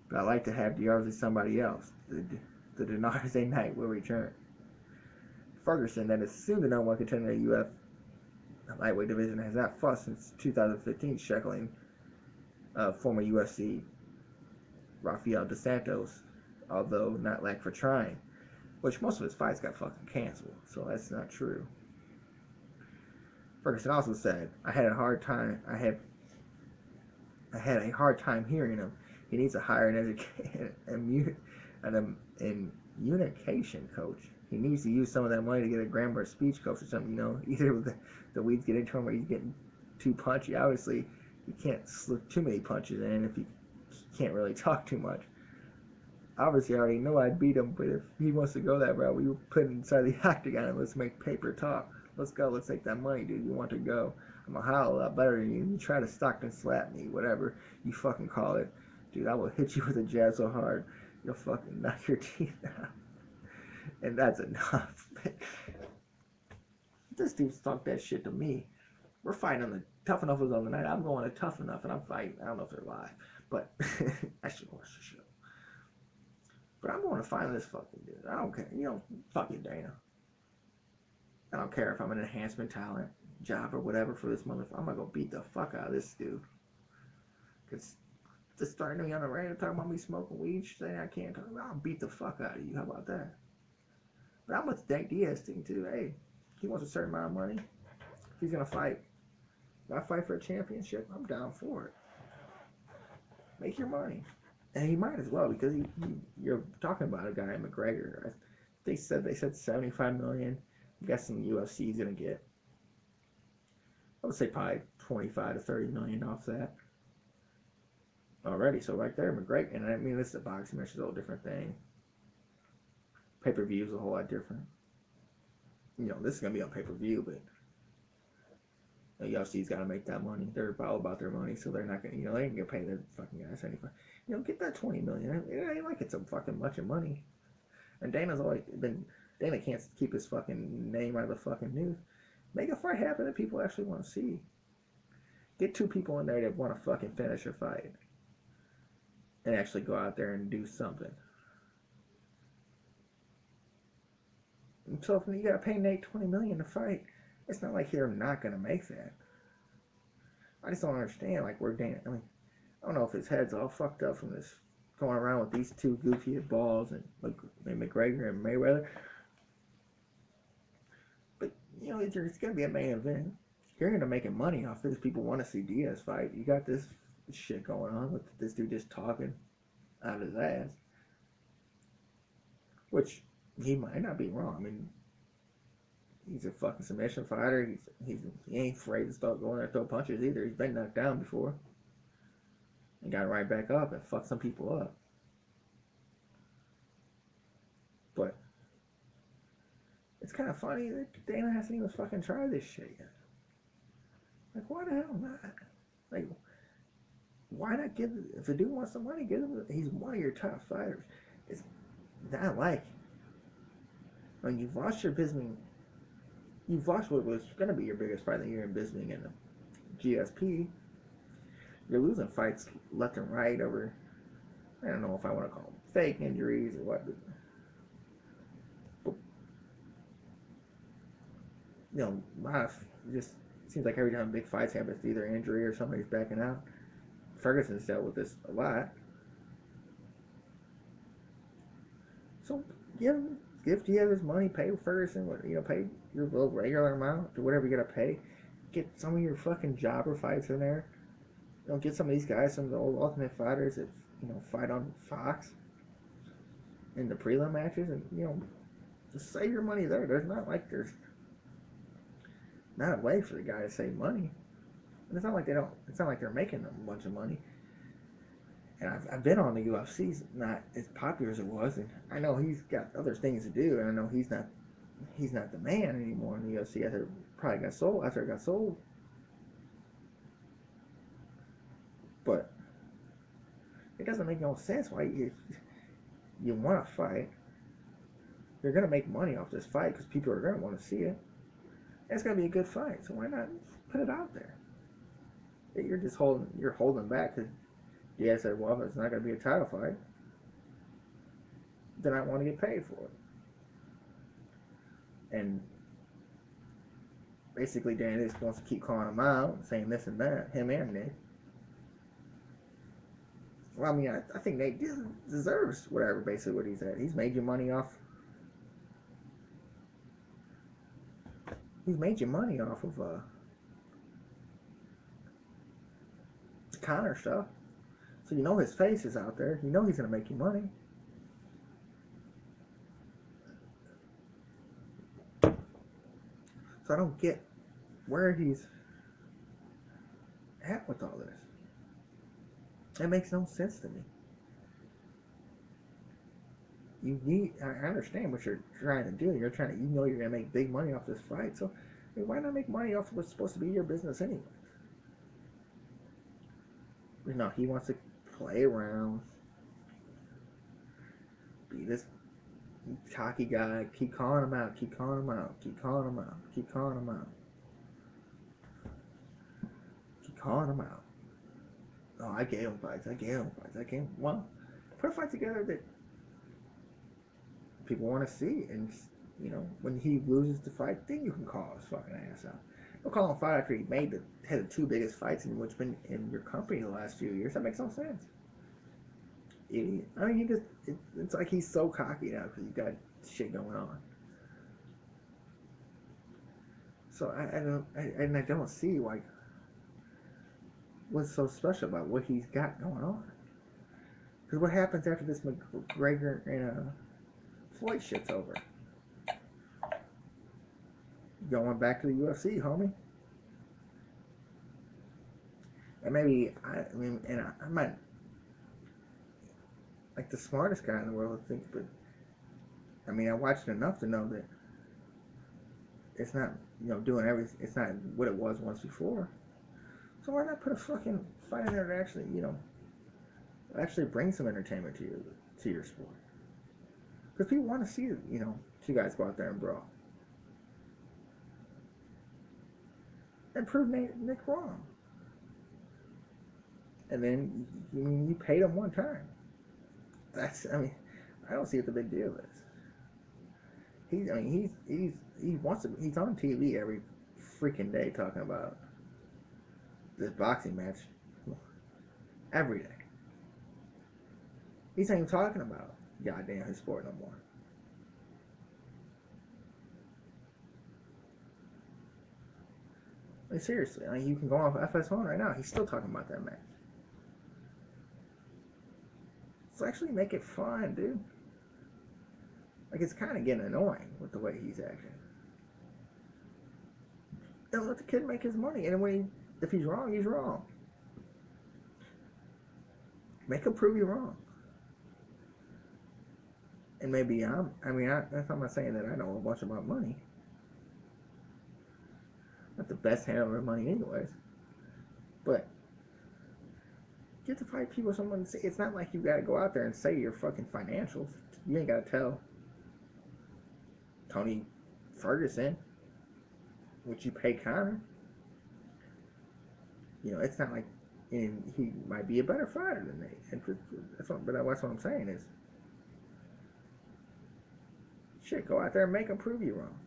but I like to have Diarze somebody else. The Denarze Knight will return. Ferguson, that is soon the number one contender in the UF lightweight division, has not fought since 2015, shackling former UFC Rafael dos Santos, although not lack for trying, which most of his fights got fucking canceled, so that's not true. Ferguson also said, I had a hard time hearing him. He needs to hire an communication coach. He needs to use some of that money to get a grammar or speech coach or something, you know. Either the weeds get into him or he's getting too punchy. Obviously, you can't slip too many punches in if you can't really talk too much. Obviously, I already know I'd beat him, but if he wants to go that route, we will put him inside the octagon and let's make paper talk. Let's go. Let's take that money, dude. You want to go. I'm going to howl a lot better than you. You try to Stockton slap me, whatever you fucking call it. Dude, I will hit you with a jab so hard, you'll fucking knock your teeth out. And that's enough. This dude talked that shit to me. We're fighting on the Tough Enough was on the night. I'm going to Tough Enough and I'm fighting. I don't know if they're live, but I should watch the show. But I'm going to find this fucking dude. I don't care. You know, fuck you, Dana. I don't care if I'm an enhancement talent job or whatever for this motherfucker. I'm going to go beat the fuck out of this dude. Because just starting me on the radio talking about me smoking weed, saying I can't talk about, I'll beat the fuck out of you. How about that? But I'm with the Dank Diaz thing too. Hey, he wants a certain amount of money. If he's going to fight, if I fight for a championship, I'm down for it. Make your money. And he might as well, because you're talking about a guy, McGregor. They said 75 million. I'm guessing UFC is gonna get, I would say probably 25 to 30 million off that already. So right there, McGregor. And I mean, this is a boxing match, is a whole different thing. Pay-per-view is a whole lot different. You know, this is gonna be on pay-per-view, but the UFC's got to make that money. They're all about their money, so they're not gonna, you know, they ain't gonna pay their fucking guys anything. You know, get that 20 million. It ain't like it's a fucking bunch of money. And Dana can't keep his fucking name out of the fucking news. Make a fight happen that people actually want to see. Get two people in there that want to fucking finish a fight. And actually go out there and do something. And so if you gotta pay Nate 20 million to fight, it's not like you're not gonna make that. I just don't understand, like, where Dana, I mean, I don't know if his head's all fucked up from this going around with these two goofy balls and McGregor and Mayweather. But, you know, it's going to be a main event. You're going to make money off this. People want to see Diaz fight. You got this shit going on with this dude just talking out of his ass. Which, he might not be wrong. I mean, he's a fucking submission fighter. He ain't afraid to start going there and throw punches either. He's been knocked down before. And got right back up and fucked some people up. But it's kind of funny that Dana hasn't even fucking tried this shit yet. Like, why the hell not? Like, why not give, if the dude wants some money, give him, he's one of your top fighters. It's not like, when you've lost your Bisping, you've lost what was going to be your biggest fight of the year in Bisping and the GSP. You're losing fights left and right over, I don't know if I want to call them fake injuries or what, but, you know, a lot of, just seems like every time big fights happen, it's either injury or somebody's backing out. Ferguson's dealt with this a lot. So give Diaz his money, pay Ferguson, pay your little regular amount or whatever you gotta pay. Get some of your fucking jobber fights in there. Get some of these guys, some of the old Ultimate Fighters that fight on Fox in the prelim matches, and just save your money there. There's not a way for the guy to save money. And it's not like they don't. It's not like they're making a bunch of money. And I've been on the UFC. It's not as popular as it was, and I know he's got other things to do, and I know he's not the man anymore in the UFC after it got sold. But it doesn't make no sense why you want to fight. You're gonna make money off this fight because people are gonna want to see it. And it's gonna be a good fight, so why not put it out there? You're holding back because Diaz said, well, if it's not gonna be a title fight, then I want to get paid for it. And basically, Dan just wants to keep calling him out, saying this and that, him and Nick. Well, I mean, I think Nate deserves whatever, basically, what he's at. He's made you money off. He's made you money off of Conor stuff. So his face is out there. He's going to make you money. So I don't get where he's at with all this. That makes no sense to me. I understand what you're trying to do. You're going to make big money off this fight. So why not make money off of what's supposed to be your business anyway? No, he wants to play around, be this cocky guy, keep calling him out, keep calling him out, keep calling him out, keep calling him out, keep calling him out. Oh, I gave him fights. Well, put a fight together that people want to see, and when he loses the fight, then you can call his fucking ass out. Don't call him a fight after he had the two biggest fights in which been in your company the last few years. That makes no sense. I mean, it's like he's so cocky now because he's got shit going on. So I don't see like what's so special about what he's got going on. Because what happens after this McGregor and Floyd shit's over? Going back to the UFC, homie. And maybe I'm not like the smartest guy in the world, I think, but I mean, I watched enough to know that it's not doing everything. It's not what it was once before. So why not put a fucking fight in there that actually bring some entertainment to your sport? Because people want to see two guys go out there and brawl and prove Nick wrong. And then you paid him one time. I don't see what the big deal is. He's on TV every freaking day talking about this boxing match every day. He's not even talking about goddamn his sport no more. Like, seriously, you can go off FS1 right now. He's still talking about that match. So actually make it fun, dude. Like, it's kind of getting annoying with the way he's acting. Don't let the kid make his money. And if he's wrong, he's wrong. Make him prove you wrong. And maybe I'm not saying that I know a bunch about money. Not the best handler of money anyways. But get to fight people someone say. It's not like you got to go out there and say your fucking financials. You ain't got to tell Tony Ferguson what you pay Conor. It's not like, and he might be a better fighter than Nate. That's what I'm saying is, shit, go out there and make him prove you wrong.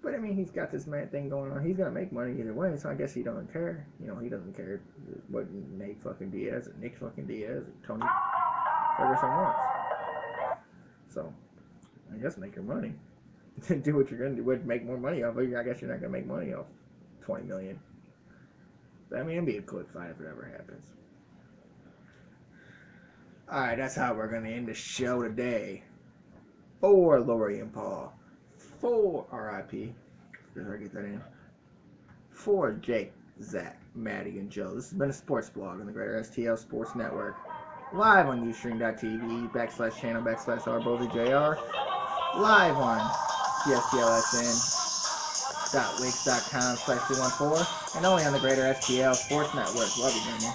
But I mean, he's got this mad thing going on. He's gonna make money either way, so I guess he doesn't care. He doesn't care what Nick fucking Diaz or Tony Ferguson wants. So, I guess make your money. Do what you're gonna do. Make more money off. I guess you're not gonna make money off 20 million. But, I mean, it'd be a good fight if it ever happens. Alright, that's how we're gonna end the show today. For Lori and Paul. For RIP. Did I get that in? For Jake, Zach, Maddie, and Joe. This has been a sports blog on the Greater STL Sports Network. Live on Ustream.tv/channel/RBozyJR. Live on CSTLSN.wix.com/214. And only on the Greater STL Sports Network. Love you, man.